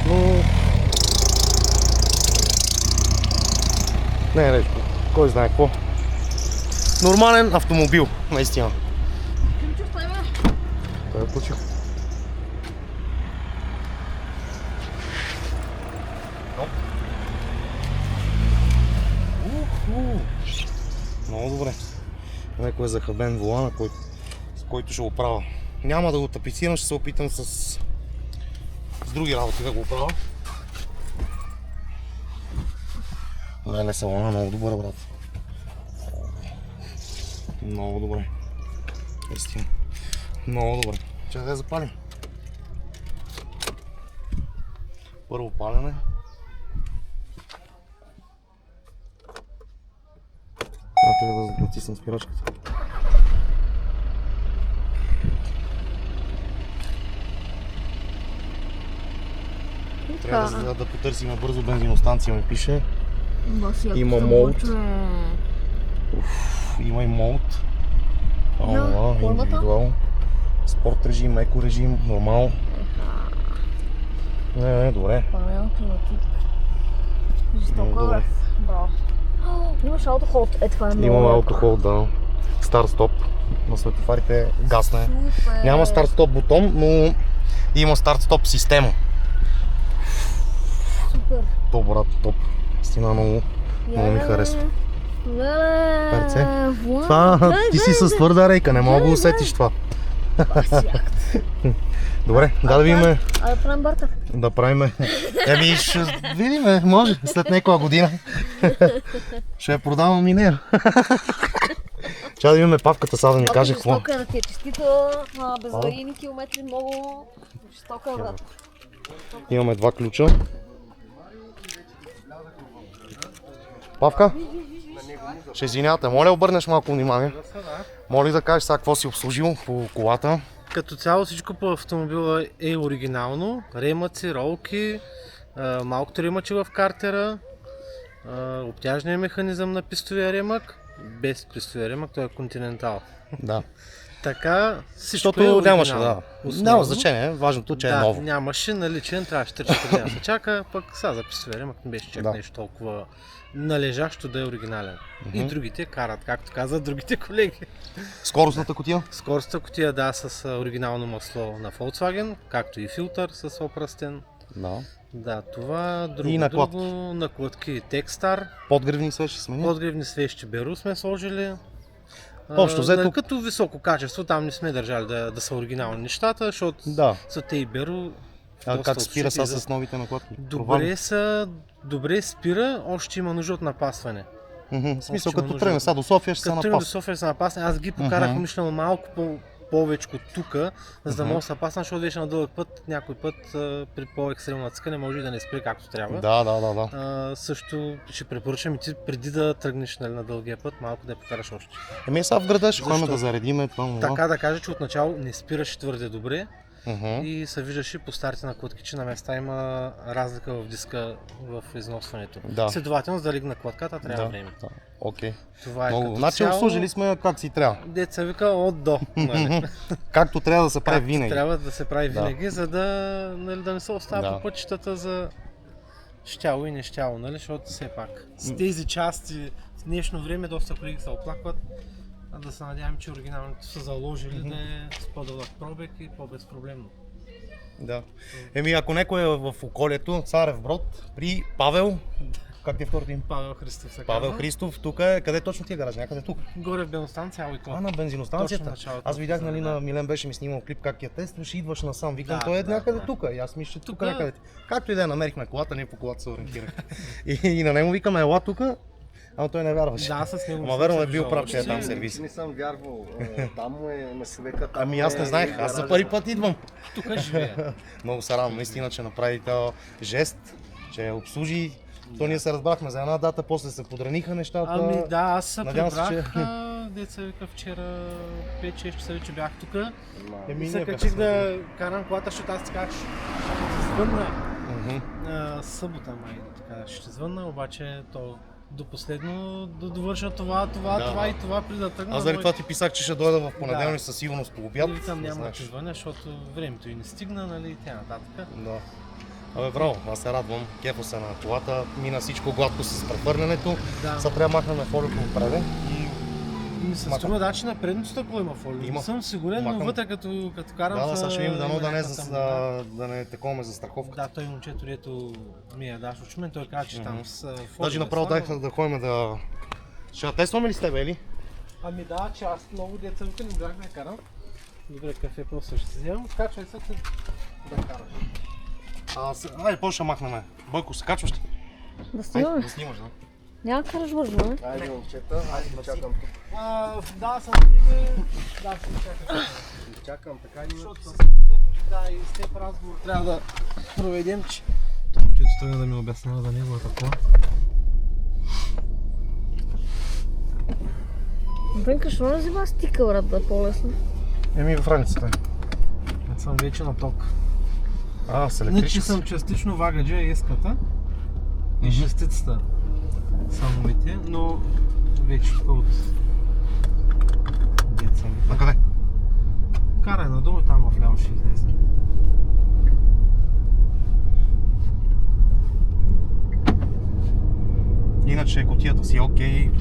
Но... Не е нещо. Кой знае какво. Нормален автомобил, наистина. Той е почил. Много добре. Някой е захабен волана, с който ще го правя. Няма да го тапицирам, ще се опитам с други работи да го правя. Леле, салона много добър, брат. Много добре. Истина. Много добре. Чакай да запалим. Първо палене. Трябва да натисна спирачката. Трябва да потърсим бързо бензиностанция, ми пише. Има молд. Има и молд. Индивидуал. Спорт режим, еко режим, нормал. Не, добре. Жестоко, браво. Имаш аутохолд, това е много. Имам аутохолд, да. Старт-стоп. На светофарите гасне. Супер. Няма старт-стоп бутон, но има старт-стоп система. Супер. Топ, брат, топ. Стина много ми харесва. Перце. Това ти си с твърда рейка, не мога да усетиш това. Добре, да видим. А да правим бъркат. Да правиме. Еми ще видим, може, след някоя година. Ще я продавам и нея. Ча да видим павката сега да ни каже какво. Жестока е на тия честито, безварийни километри, много жестока е, брат. Имаме два ключа. Павка? Ще извинявате, моля обърнеш малко внимание. Моля да кажеш сега какво си обслужил по колата. Като цяло всичко по автомобила е оригинално. Ремъци, ролки, малкото ремъче в картера, обтяжния механизъм на пистовия ремък, без пистовия ремък, той е континентал. Да. Така, всичко Защото е нямаше, оригинално. да. Основно. Няма значение, важното, че е Да, ново. нямаше наличен, трябваше 3-4 дни да се чака, пък сега за пистовия ремък не беше чак Да. нещо толкова належащо да е оригинален. И другите карат, както казват другите колеги. Скоростната кутия? Скоростта кутия, да, с оригинално масло на Volkswagen, както и филтър с опръстен. Да. Да, това, друго, И накладки. накладки Techstar, Подгревни свещи смени? подгревни свещи Беру сме сложили. Общо взето- Като високо качество, там не сме държали да са оригинални нещата, защото Да. са те и Беру. А доста как спира сега общи с новите накладки? Добре спира, още има нужда от напасване. В смисъл, Още има като нужда. тръгне сега до София, ще се Като тръгна до напасва. София са напасни, аз ги покарах умишлено малко повече тук, за да мога да се напасна, защото беше на дълъг път, някой път при по-екстремна цъка не може и да не спре както трябва. Да. Също ще препоръчам и ти преди да тръгнеш, нали, на дългия път, малко да я покараш още. Еми сега в града ще ходим Защо? да заредиме това. Така да кажа, че отначало не спираше твърде добре Мгм. и се виждаше по старите накладки, че на места има разлика в диска в износването. Да. Следователно, за да лигна накладката трябва време. Да. Окей. Това е Много. като Значи цяло. обслужили сме как си трябва. Деца вика от до. Нали? Както трябва да се прави Както винаги. трябва да се прави Да. винаги, за да, нали, да не се остава Да. по пътищата за щяло и нещяло, нали? Защото все пак с тези части в днешно време доста колеги се оплакват. А да се надявам, че оригиналните са заложили да е с по-дълъг пробег и по-безпроблемно. Да. Еми ако някой е в околието, Царев Брод, при Павел, Как ти е второто им? Павел Христов се Павел казва. Христов, тук е, къде точно ти е гараж? Някъде тук. Горе в бензиностанция, ало и то. А, на бензиностанцията. Точно началото. Аз видях, нали, на Милен беше ми снимал клип как я тестваш и идваш насам. Викам, Да, той е да, някъде да. тук. И аз мисля, че тук Тука- някъде. Както и да е, намерихме колата, ние по колата се ориентирах. И на него викаме, ела тук, ама той не вярваше. Да, с него. Ама съм верно се е бил виждал прав, че е вече. там сервис. Не съм вярвал. Там му е на човека. Там Ами аз не знаех, аз за първи път идвам. Тук живее. Много се радвам, наистина, че направи този жест, че обслужи. То ние се разбрахме за една дата, после се подраниха нещата. Ами да, аз се Надявам се, прибрах, че- деца вика вчера 5-6 часа вече бях тук. Еми, И се ние качих бяхме да карам колата, защото аз така ще звънна Мгм. събота май, така ще звънна, обаче то до последно да довърша това и това преди да тръгна. Аз заради но това ти писах, че ще дойда в понеделник Да. със сигурност по обяд. и викам да няма да знаеш. ти звъня, защото времето и не стигна, нали, и тя нататък. Да. Абе, браво, аз се радвам. Кефа се на колата, мина всичко гладко с прехвърлянето. Да. Сега трябва да махнем фолиото отпред. Ми се Мака- струва, че на предното стъкло има фолио. Има. Не съм сигурен, но Махам. вътре като карам Да, сега ще видим дано да не, някаква тъмнина. да не таковаме за страховка. Да, той момчето, дето ми е даш от мен, той каза, че там с фолио. Даже направо само- дай да ходим да... Ще я тестваме ли с тебе, или? Ами да, че аз много деца вика не бях да я карам. Добре, кафе просто ще си вземам, качвай се ти да караш. Айде, по ще махнем. Бойко, се качваш ли? Да снимаме. Да снимаш, да? Няма да караш бързо, не? Айде, момчета, аз ви чакам тук. Да, съм стига. Да, съм чакам. Ви чакам, така ли? Защото с теб, да, и с теб разговор трябва да проведем, че... Момчето стоя да ми обяснява за неговата кола. Бенка, що не взима стикъл, брат, да е по-лесно? Еми в раницата е. Аз съм вече на ток. С Значи електричен. съм частично вагаджа и еската и жестицата самовите, но вече тук от деца ми. На къде? Карай надолу и там в ляво ще излезе. Иначе кутията си е окей.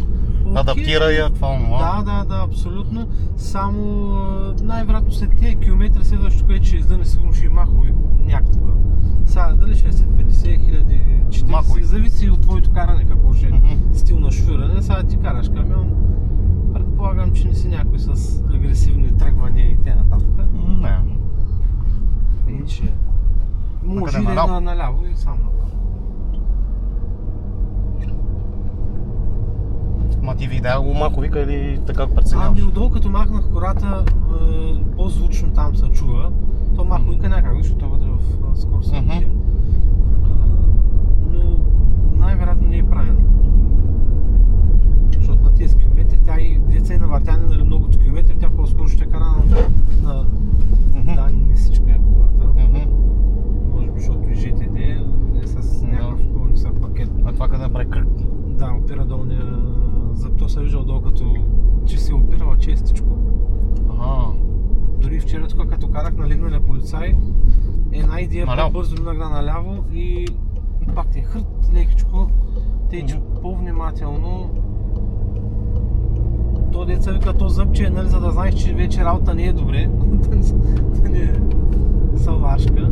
Адаптира я, това онова. Да, абсолютно. Само най-вероятно след тези километри следващото, което ще издъне, сигурно ще и махови някога. Сега дали ще е след 50 хиляди, 40, Махови. зависи от твоето каране какво ще е Мгм. стил на шофиране. Сега ти караш камион, предполагам, че не си някой с агресивни тръгвания и т.н. Не. И че може къде, и да е наляво? наляво и само направо. Ма ти видя го малко вика или така го преценяваш? Ами отдолу като махнах кората, по-звучно там се чува. То махо вика някак, защото той вътре в скоростта. Мгм. Но най-вероятно не е правилно. Защото на тези километри, тя и деца и на въртяне, нали, многото километри, тя по-скоро ще кара на Мгм. да, не всичка е колата. Мгм. Може би, защото и ЖТД е с някакъв по-нисък пакет. А това къде направи кръг? Да, опира долния зъб. То се виждал докато че се опирала честичко. Дори вчера тук, като карах на легналия полицай, една идея Наляво. по-бързо минах наляво и пак ти е хърт лекичко, тъй че по-внимателно. То деца вика, то зъбче, нали, за да знаеш, че вече работа не е добре, да не е салашка.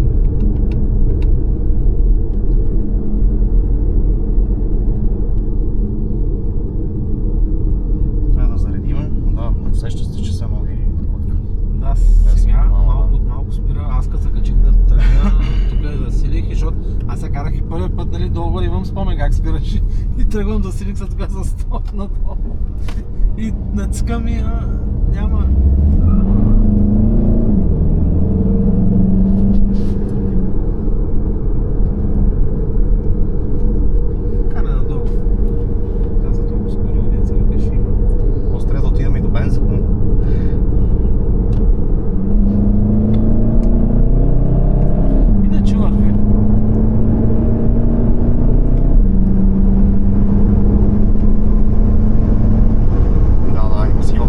Трябва да заредиме. Да, усеща се, че са нови котка. Да, съм сега малко. от малко спира, аз като се качих да тръгна, тук я засилих, защото аз се карах и първият път, нали, долу имам спомен как спираше и тръгвам да силих се така за стоп надолу и натискам и няма. Кара надолу. Каза толкова скоро, деца вика ще има. После трябва да отидем и до бенза. Иначе върви. Да, има сила.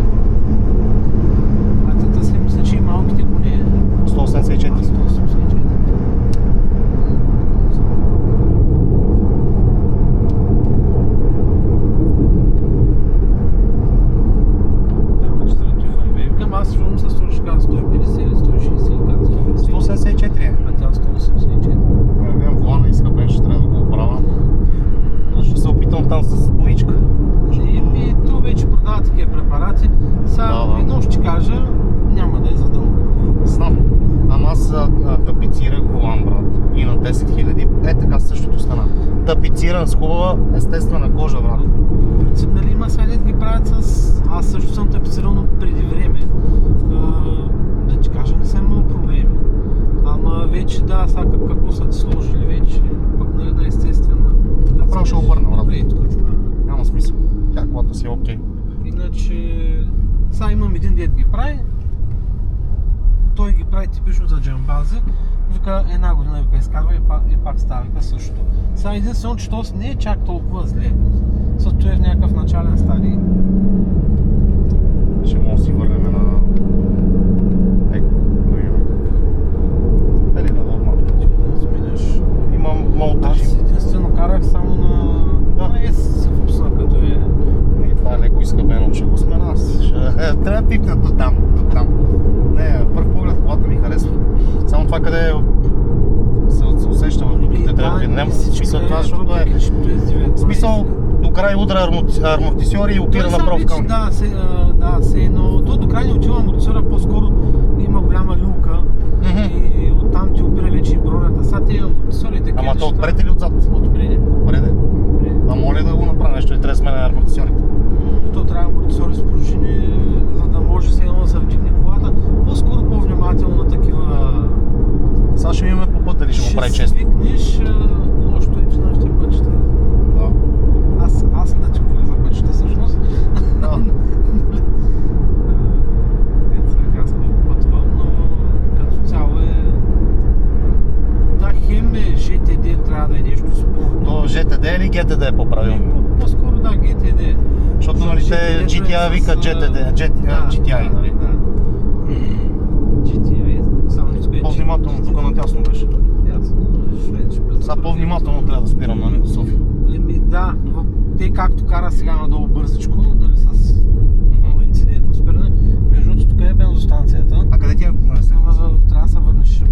фиксиран с хубава естествена кожа, брат. Нали има сега дет ги правят с... Аз също съм тапицирал преди време. Да ти кажа, не съм имал проблеми. Ама вече да, сега какво са ти сложили вече, пък нали да естествена. Направо ще обърна, брат. Добре, тук става. Няма смисъл. Тя колата си е окей. Иначе... Сега имам един дет ги прави. Той ги прави типично за джамбази. Вика една година изкарва и пак става вика същото. Сега единствено, че то не е чак толкова зле. Защото е в някакъв начален стадий. Ще може да си върнем на... Дали да нормално? Да сменяш. Имам много Аз тъжим. единствено карах само на... Да. На S в пусна, като е... И това е леко изхъбено, ще го смена аз. Трябва да пипна до там. Не, първ поглед колата ми харесва. Само това къде се усеща в дупките, трябва да няма смисъл това, защото е... В смисъл, до край удра амортисьори и опира направо в кълни. Да, но то до край не отива амортисьора, по-скоро има голяма люлка и оттам ти опира вече и бронята. Сега тези амортисьори такива. Ама то отпред или отзад? Отпред. Отпред. А моля да го направя нещо и трябва да сменя амортисьорите. То трябва амортисьори с пружини, за да може все едно да се вдигне колата. По-скоро по-внимателно на такива... Сега ще имаме по път дали ще го прави често. Ще свикнеш, лошото е, че нашите пътчета. Да. Аз да ти говоря за пътчета всъщност. Да. Деца аз пътвам, но като цяло е... Да, хем е ЖТД, трябва да е нещо спортно. То ЖТД или ГТД е по-правилно? По-скоро да, GTD. Защото нали те GTI викат GTI, нали? Да. GTI, само не спечи. По-внимателно, тук надясно беше. Сега по-внимателно трябва да спирам, нали, до София. Да, те както кара сега надолу бързичко, нали, с много инцидентно спиране. Между другото, тук е бензостанцията. А къде ти е? Трябва да се върнеш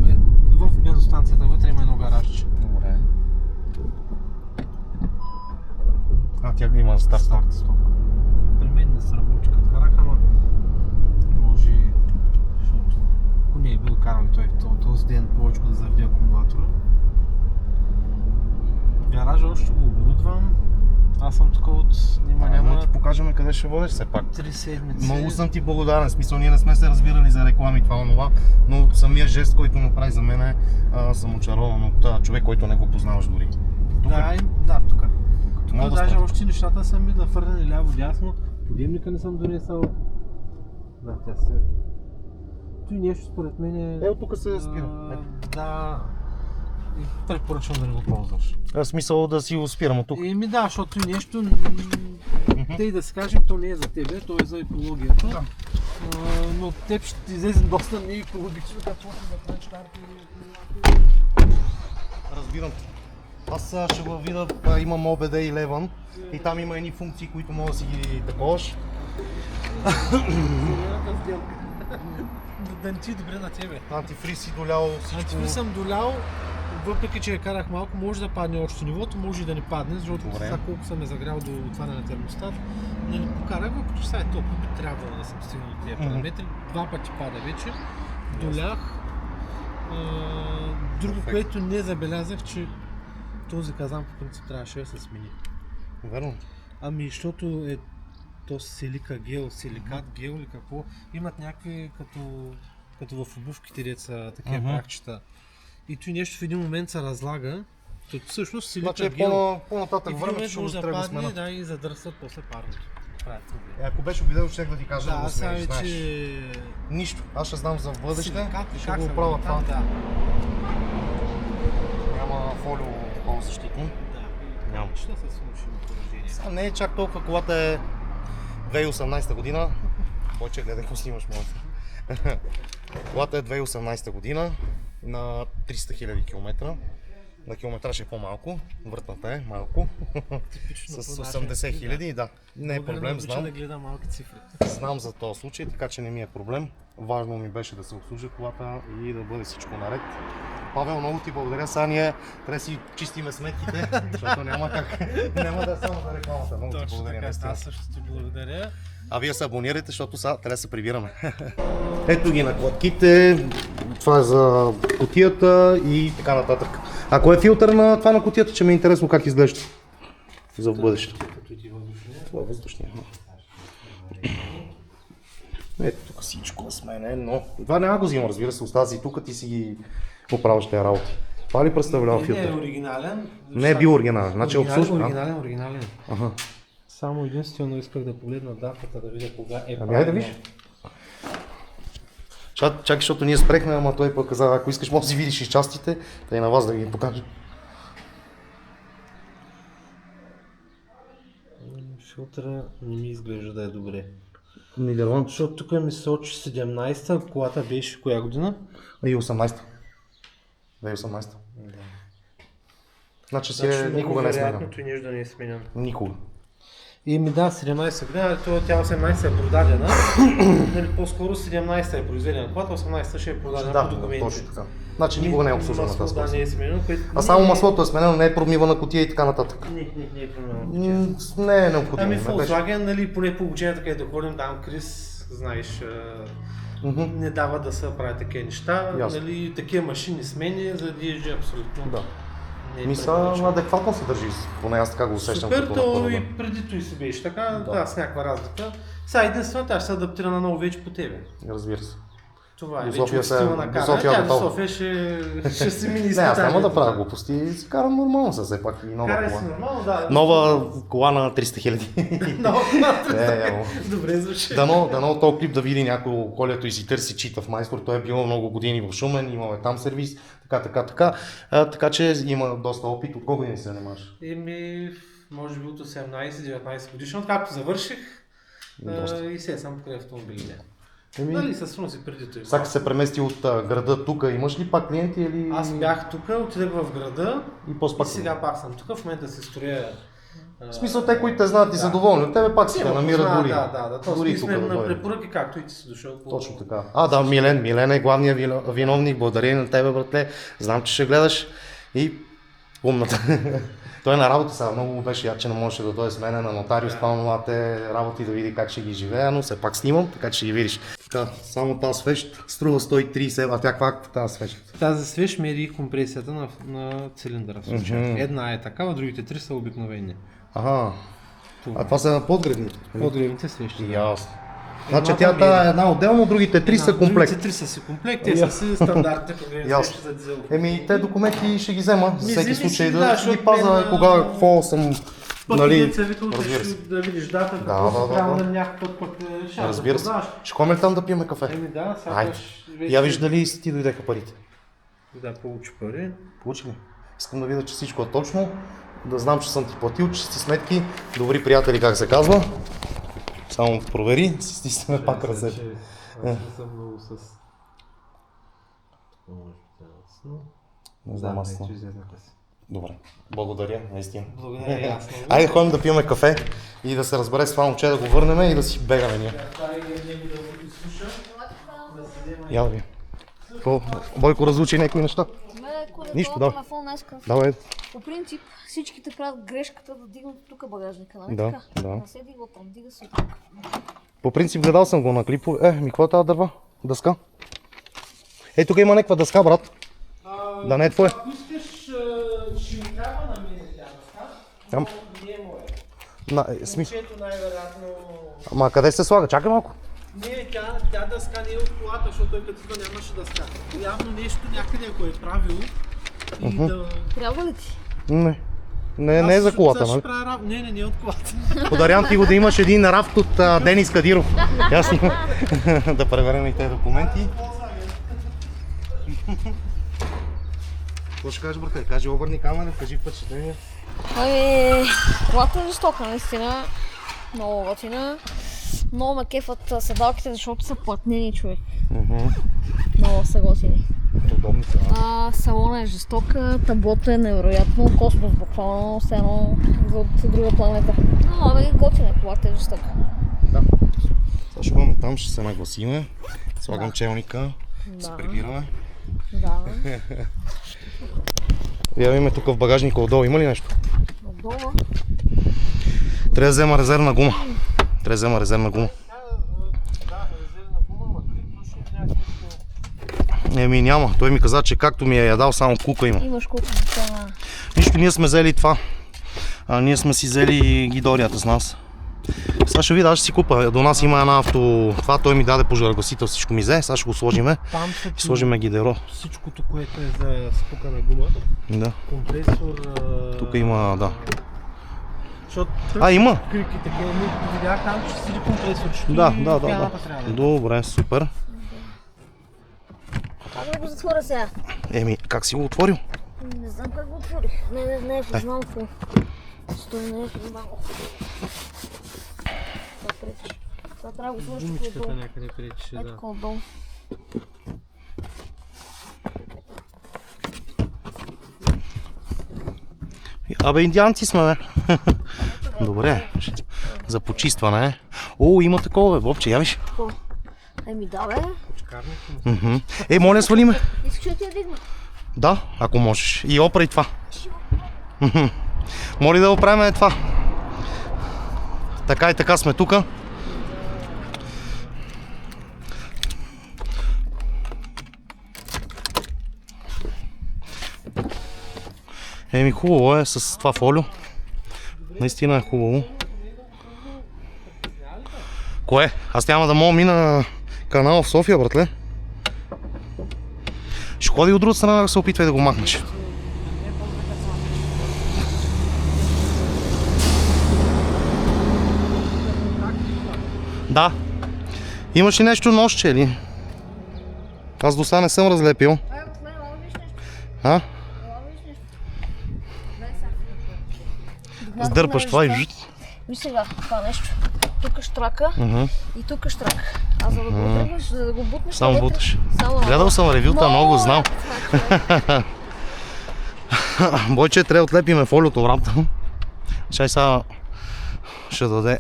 в бензостанцията, вътре има едно гаражче. Добре. Тя има старт. Стоп. При мен не се работи като карах, ама може, защото ако не е бил карал и той този ден повече да заведе акумулатора. Гаража още го оборудвам. Аз съм тук от... Няма да ти покажем къде ще водиш все пак. 3 седмици. Много съм ти благодарен, в смисъл ние не сме се разбирали за реклами това, но самия жест, който направи за мен съм очарован от човек, който не го познаваш дори. Тук. Много Тук даже спорт. още нещата са ми нафърнали ляво-дясно. Подемника не съм донесъл. Да, тя се... Той нещо според мен е... От тук се спира. Да... Препоръчвам да не го ползваш. В смисъл да си го спирам от тук. Да, защото и нещо... Тъй да си кажем, то не е за тебе, то е за екологията. Да. Но теб ще ти излезе доста неекологично, като да правиш карти. Разбирам. Аз ще го видя, имам OBD11 и там има едни функции, които мога да си ги таковаш. Зелената сделка. Да не ти е добре на тебе. Антифриз си долял всичко. Антифриз съм долял, въпреки че я карах малко, може да падне още нивото, може и да не падне, защото сега колко съм е загрял до отваряне на термостат. Нали, покарах, въпреки че сега е топло, би трябвало да съм стигнал до тези параметри. 2 пъти пада вече. Долях. Друго, което не забелязах, че този казан по принцип трябваше да се смени. Верно. Ами, защото е то силикат гел или какво, имат някакви като в обувките деца, такива пракчета. И той нещо в един момент се разлага, като всъщност силикат Значи гел. по-нататък време ще може го да трябва да падне, смена. и задърсват после парното. Ако беше видео, ще да ти кажа да го сега смениш, знаеш. вече... Нищо. Аз ще знам за в бъдеще Силикат и ли, ще как го се оправя води това. там, да. Няма фолио такова защитно. Няма. Ще да се случи положение. Сега не е чак толкова, колата е 2018 година. Бойче, гледай какво снимаш, моята. Колата е 2018 година на 300 000 км. На километраж е по-малко, въртната е малко. С 80 000, да. Не е проблем, знам. да гледа малки цифри. Знам за този случай, така че не ми е проблем. Важно ми беше да се обслужи колата и да бъде всичко наред. Павел, много ти благодаря. Сега ние трябва да си чистиме сметките, защото няма как. Няма да е само за рекламата. Много ти благодаря. Наистина. Аз също ти благодаря. А вие се абонирайте, защото сега трябва да се прибираме. Ето ги накладките. Това е за кутията и така нататък. А кой е филтър на това на кутията, че ми е интересно как изглежда? За в бъдеще. Като и въздушния. Това е въздушния. Ето тук всичко е сменено. Това няма го взимам, разбира се, остава си тук, ти си ги оправяш тези работи. Това ли представлява Не филтър? е оригинален. Не е бил оригинален, значи обслужван. Оригинален. Ага. Само единствено исках да погледна датата, да видя кога е Ами айде виж. Чакай, защото ние спрехме, ама той пък каза, ако искаш може да си видиш и частите, да и на вас да ги покажа. Филтъра не ми изглежда да е добре. Нидерланд. Защото тук ми сочи 17-та, колата беше коя година? И 18-та. 2018-та. Значи си никога не е сменен. Вероятното и нещо да не е сменен. Никога. И ми да, 17 година, тя 18 е продадена, нали, по-скоро 17 е произведена колата, 18 ще е продадена по документи. Точно така. Значи никога не е обслужвана тази масло, да, не е сменено, което... А само маслото е сменено, не е промивана кутия и така нататък. Не е променено. Не е необходимо. Ами не беше. Volkswagen, нали, поне по обучението, където ходим, там Крис, знаеш, не дава да се правят такива неща, Ясно. нали, такива машини смени за DSG абсолютно. Да. Не е Мисля, препоръчвано. адекватно се държи, поне аз така го усещам. Супер, като на то първа. и преди той си беше така, да, с някаква разлика. Сега единствено тя ще се адаптира на ново вече по тебе. Разбира се. Това е До вече София от се- стила до на каране. София Тя до готова. София ще си мини Не, аз изпитанието. няма да правя глупости и си карам нормално се, все пак и нова Карай си кола. нормално, да. Нова кола на 300 хиляди. Много Е, добре звучи. Дано този клип да види някой колето и си търси читав майстор. Той е бил много години в Шумен, имал е там сервис, така че има доста опит. От колко години се занимаваш? Еми, може би от 18-19 годишно, както завърших Доста. и се съм покрай автомобилите. Еми, Нали, със си преди той. сега се премести от града тук. Имаш ли пак клиенти или... Аз бях тук, отидах в града И после и пак. сега пак съм тук. В момента се строя. В смисъл, те, които те знаят и са доволни от тебе, пак си те намират дори. Да. Дори Ние тук сме да на дойде. препоръки, както и ти си дошъл. Точно така. Да, Милен е главният виновник. Благодарение на тебе, братле. Знам, че ще гледаш. И умната. Той е на работа сега. Много му беше яд, че не можеше да дойде с мене на нотариус, това те работи да види как ще ги живея, но все пак снимам, така че ще ги видиш. Така, само тази свещ струва 130 евро. А тя каква тази свещ? Тази свеж мери компресията на цилиндъра в случая. Една е такава, другите три са обикновени. Ага. А това са подгредни. Подгревните свещи. Ясно. Значи тя е една отделно, другите три са комплект. Другите три са си комплект, те са си стандартните подгревни Ясно. свещи за дизел. Те документи ще ги взема, за всеки вземи случай си, да да, ще ги защото паза, мен, кога, какво съм, Пък нали, деца вика, разбира отиш се. да видиш дата, Да, какво да, се трябва да. на някакъв път ще Разбира се. продаваш. Ще ходим ли там да пием кафе? Еми да, Айде. сякаш вече... Я виж дали си ти дойдеха парите. Да, получи пари. Получи ли? Искам да видя, че всичко е точно, да знам, че съм ти платил, че си сметки, добри приятели, как се казва. Само провери, си стисаме пак ръцете. Аз не съм много с... Не знам аз. ето изяднаха си. Добре, благодаря, наистина. Благодаря и аз много. Айде ходим да пием кафе и да се разбере с това момче, да го върнем и да си бегаме ние. Я да ви. Бойко разучи някои неща. Нищо, да. Давай. По принцип всичките правят грешката да дигнат тук багажника, нали Да, така? да. Не се дигва там, дига се тук. По принцип гледал съм го на клипове. Какво е тази дърва? Дъска? Тук има някаква дъска, брат. Да не е твое. Ако искаш, ще ми трябва на мен тя дъска, Там. но не е моя. Смисъл. Момчето най-вероятно... Ама къде се слага? Чакай малко. Не, тя дъска не е от колата, защото той като идва нямаше дъска. Явно нещо някъде, ако е правил и да... Трябва ли ти? Не е за колата, нали? Не е от колата. Подарявам ти го да имаш един рафт от Денис Кадиров. Ясно. Да преверим и тези документи. Какво ще кажеш, брате? Кажи, обърни камера, кажи впечатление. Колата е жестока, наистина. Много готина. Много ме кефат седалките, защото са плътнени, човек. Много са готини. Удобни са. Салона е жестока, таблото е невероятно, космос буквално, все едно от друга планета. Но готина, колата е жестока. Да. Сега ще ходим там, ще се нагласиме. Слагам челника, се прибираме. Да. Явиме тук в багажника отдолу, има ли нещо? Отдолу. Трябва да взема резервна гума. Да, резервна гума, ма клипно ще някакво... Няма. Той ми каза, че както ми е ядал, само кука има. Имаш колко. Нищо, ние сме взели това. ние сме си взели гидорията с нас. Сега ще видя, ще си купа. До нас има една авто... Това той ми даде пожарогасител, всичко ми взе. Сега ще го сложиме. Там И сложиме гидеро. всичкото, което е за спукана гума. Да. Компресор. Тук има, да. Защото Има! крики такива, видях там, че седи компресор. Да. Добре, супер. Как да го затворя сега? Как си го отворил? Не знам как го отворих. Не е познал какво. Стой, не е познал. Това трябва да го сложиш тук Гумичката отдолу. някъде пречеше, Ето да. тук отдолу. Абе, индианци сме, бе. Добре. За почистване. О, има такова, бе, Бобче, явиш. Да, бе. Моля, свалиме. Искаш да ти я дигна? Да, ако можеш. И опри това. Моля да оправим това. Така и така сме тука. Хубаво е с това фолио. Наистина е хубаво. Кое? Аз няма да мога мина канала в София, братле. Ще ходи от другата страна да се опитвай да го махнеш. Да. Имаш ли нещо нощче или? Аз до сега не съм разлепил. А? Сдърпаш това и жит. Виж сега, това нещо. Тук штрака и тук штрака. А за да го отръгнеш, за да го бутнеш... Само навътре, буташ. само Гледал съм ревюта, много знам. Бойче, трябва да отлепиме фолиото обратно. Чай сега ще даде.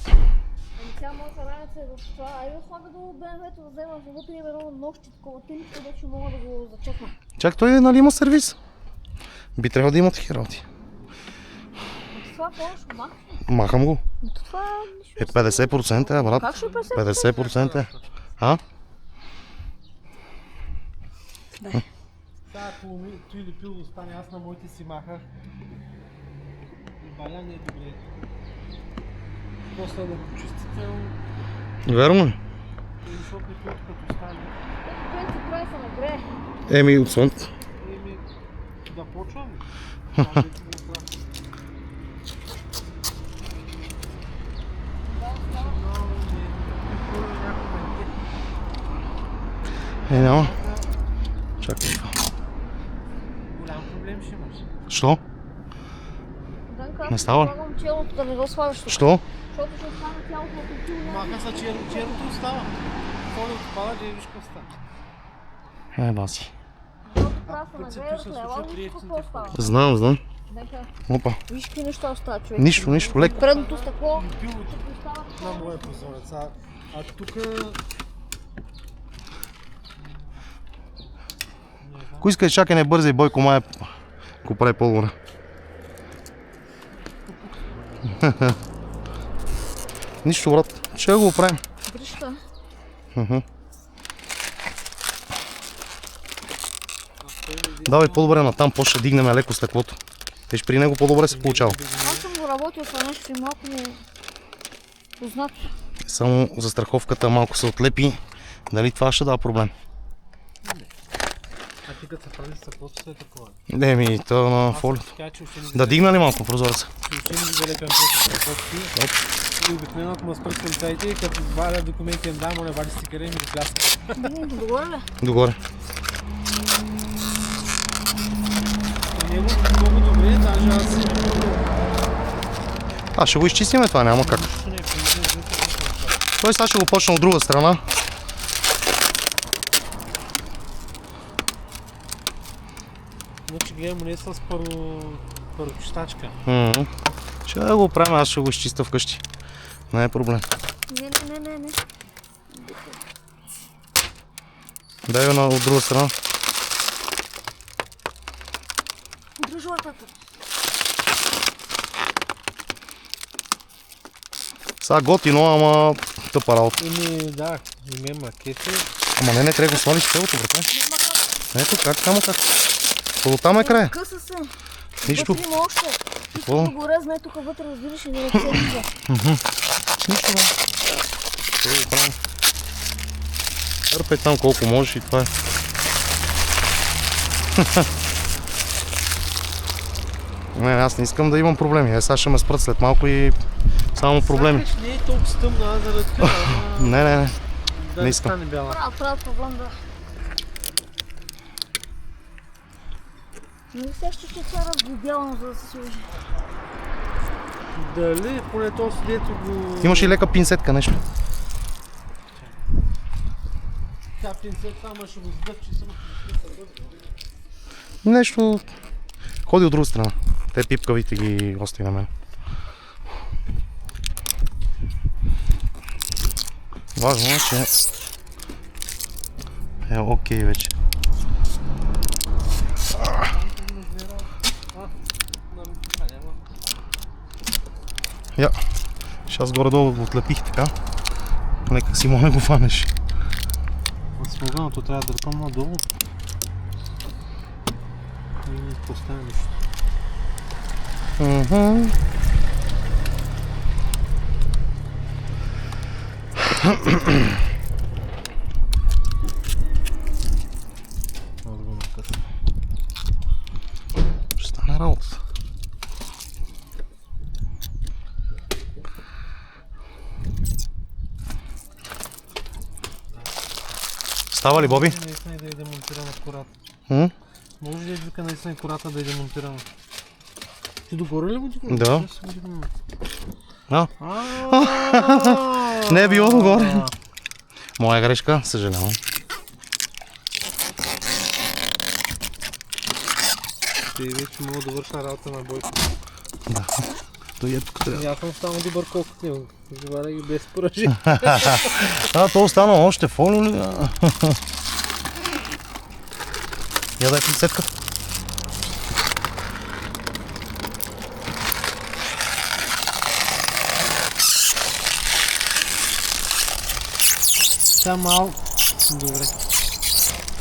Тя може раница е в това. Айде слага до БМВ-то да взема вътре има едно нощи такова тинче, вече мога да го зачекна. Чак той нали има сервис? Би трябвало да има такива работи. Това можеш да махнеш. Махам го. Това нищо. 50% брат. Как ще е 50%? 50%. А? Сега ако той или пил остане, аз на моите си махах. Баля не е добре. После да почистите, Верно е. защото и той като остане. Ето, ти прави се нагре. От слънце. Да почвам. Няма. Чакай това. Голям проблем ще имаш. Що? Данка, Не става. слагам челото да не го слагаш тук. Що? Защото ще остане цялото на култура. Маха са черното остава. Фолиото пада, че виж какво става. Баси. Защото трябва да като се се нагре, пише, хлеба, слушат виж какво реакциите. става. Знам. Данка, Опа. виж какви неща остава, човек. Нищо, леко. Предното стъкло, Пилото тук остава на такова. моя прозорец. А тук... Ако искаш, чакай, не бързай, Бойко май го прави по-добре. Нищо, брат. Ще го оправим. Гришка. Давай по-добре натам, после ще дигнем леко стъклото. Виж, при него по-добре се получава. Аз съм го работил това нещо и малко ми е познато. Само застраховката малко се отлепи. Дали това ще дава проблем? А ти като се прави с просто е такова. То на фолиото. Тя че още не Да дигна ли малко прозореца? Ще не ги залепям просто. И обикновено ако ме спръскам цайте и като валя документи им дам, моля вади стикера и ми го пляска. Дигни догоре ли? Догоре. И него много добре, даже аз Ще го изчистиме това, няма как. нищо не е помогнал. Той сега ще го почне от друга страна. Значи гледам не с първочистачка. Ще да го правим, аз ще го изчиста вкъщи. Не е проблем. Не. Дай го от друга страна. Дружи латата. Сега готино, ама тъпа работа. Да, и ме макете. Ама не трябва да го свалиш целото, брате. Ето как, само как. До там е края. Къса се. Нищо. Вътре има още. Какво? Искам да го резна, тук вътре разбираш и не се вижда. Нищо, бе. Ще го правим. Търпай там колко можеш и това е. Не, аз не искам да имам проблеми. Сега ще ме спрат след малко и само проблеми. Не е толкова стъмно, аз да разкрия. Не. Да не не искам. стане бяла. Правя проблем да... Не сега ще това разглобявам, за да се сложи. Дали, поне този дето го... Имаш и лека пинсетка, нещо. Тя пинцет само ще го сдъвчи само. Нещо ходи от друга страна. Те пипкавите ги остави на мен. Важно е, че е окей вече. Я, сейчас горе-долу го отлепих така. Нека си моля го фанеш. От слоганото трябва да дърпам надолу. И не поставя нищо. Ще стане работа. Става ли, Боби? Наистина да е демонтирана кората. Може ли вика наистина кората да е демонтирана? Ти догоре ли го дигна? Да. Не е било догоре. Моя грешка, съжалявам. Ти вече мога да върша работа на Бойко. Да. Той е тук трябва. Аз съм само добър колкото него. Живара ги без поражи. То остана още фолио ли? Я дай пинцетката. Сега малко. Добре.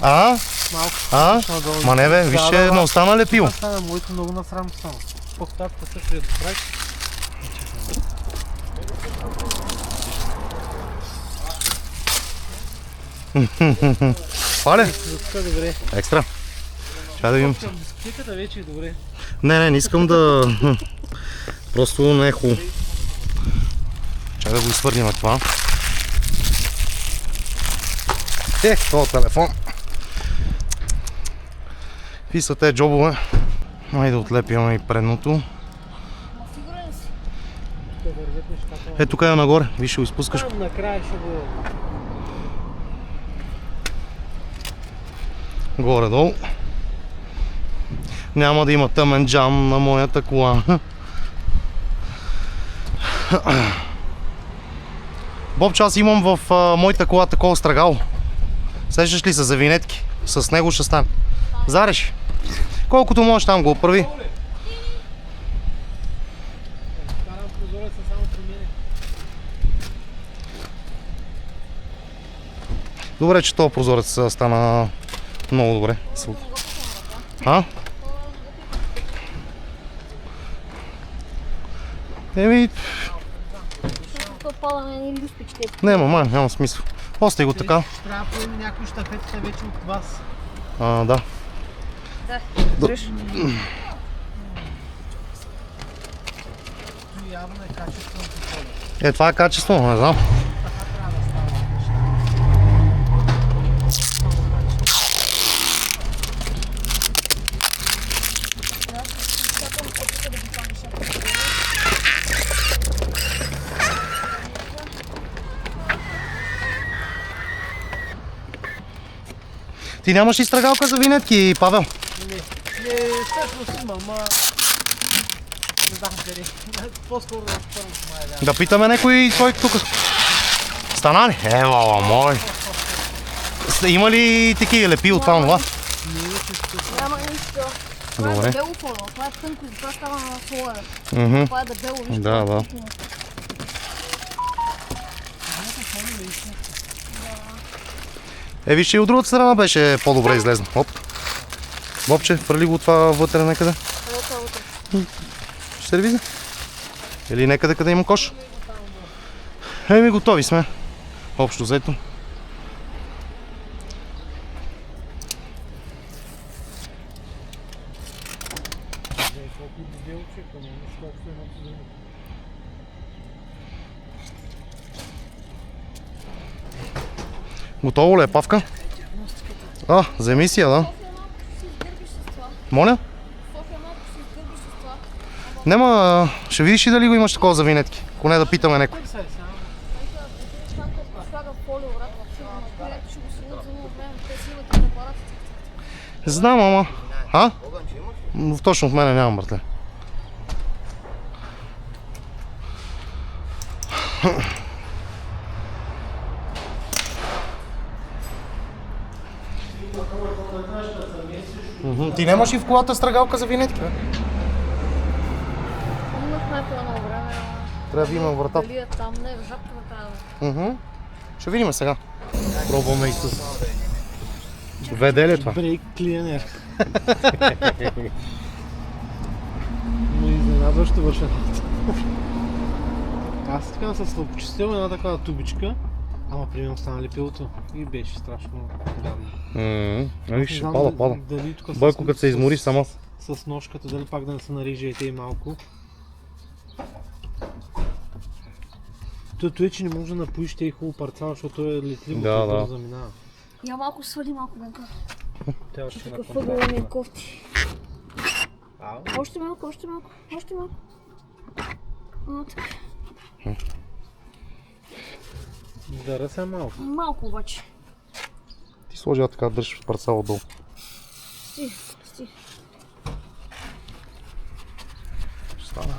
Малко. Надолу. Ма не бе, виж, че не остана лепил. Това стана моето много насрам стана. Похтапка също е доправи. Пале? Затка добре. Екстра. Чай да видим. Дискотеката вече е добре. Не искам да... Просто не е хубаво. Чай да го изхвърлим това. Това телефон. Какви са те джобове? Айде да отлепим и предното. Сигурен си? Тук е нагоре. Виж, ще го изпускаш. Там накрая ще го... Горе-долу. Няма да има тъмен джам на моята кола. Бобче, аз имам в моята кола такова страгало. Сещаш ли се за винетки? С него ще стане. Зареш. Колкото можеш там го оправи. Карам прозореца само при мене. Добре, че този прозорец стана много добре. Еми... Тук падаме ни люспички. Няма смисъл. Остай го така. Трябва да поеме някои щафетите вече от вас. Да. Да, дръж. Явно е качествено такова. Това е качество, не знам. Ти нямаш ли страгалка за винетки, Павел? Не, всъщност имам, не знам къде. По-скоро да първо май да. Да питаме някой той тук. Стана ли? Мала мой. Има ли такива лепи от това? Няма нищо. Това е Добре. дебело фоно, това е тънко, това става на слоя. Това е дебело, виж. Да. Виж, и от другата страна беше по-добре излезна. Оп. Бобче, фърли го това вътре някъде. това утре. Ще сервиза? Или некъде къде има кош? Еми, готови сме. Общо взето. Готово ли е, Павка? За емисия, да. Моля? Нема, ще видиш и дали го имаш такова за винетки. Ако не да питаме някой. Знам, ама. Точно в мене нямам, братле. Ти нямаш и в колата страгалка за винетки, бе? Имахме по едно време. Трябва да има врата. Дали е там, не, в жабката трябва. Ще видим сега. Пробваме и с... ВД ли е това? Брейк клинер. Но изненадващо върши работа. Аз така съм слабочистил една такава тубичка, ама при мен остана лепилото и беше страшно гадно. Виж, ще пада. Бойко, като се измори сама. С ножката, дали пак да не се нареже и малко. Той, че не може да напоиш те и хубаво парцал, защото е летливо, да, бързо заминава. Я малко свали малко, Бенка. Тя още Тук въгъла ми е кофти. Още малко. Така. Дара се малко. Малко обаче. Ти сложи така, държиш парцал отдолу. Сти. Ще стане.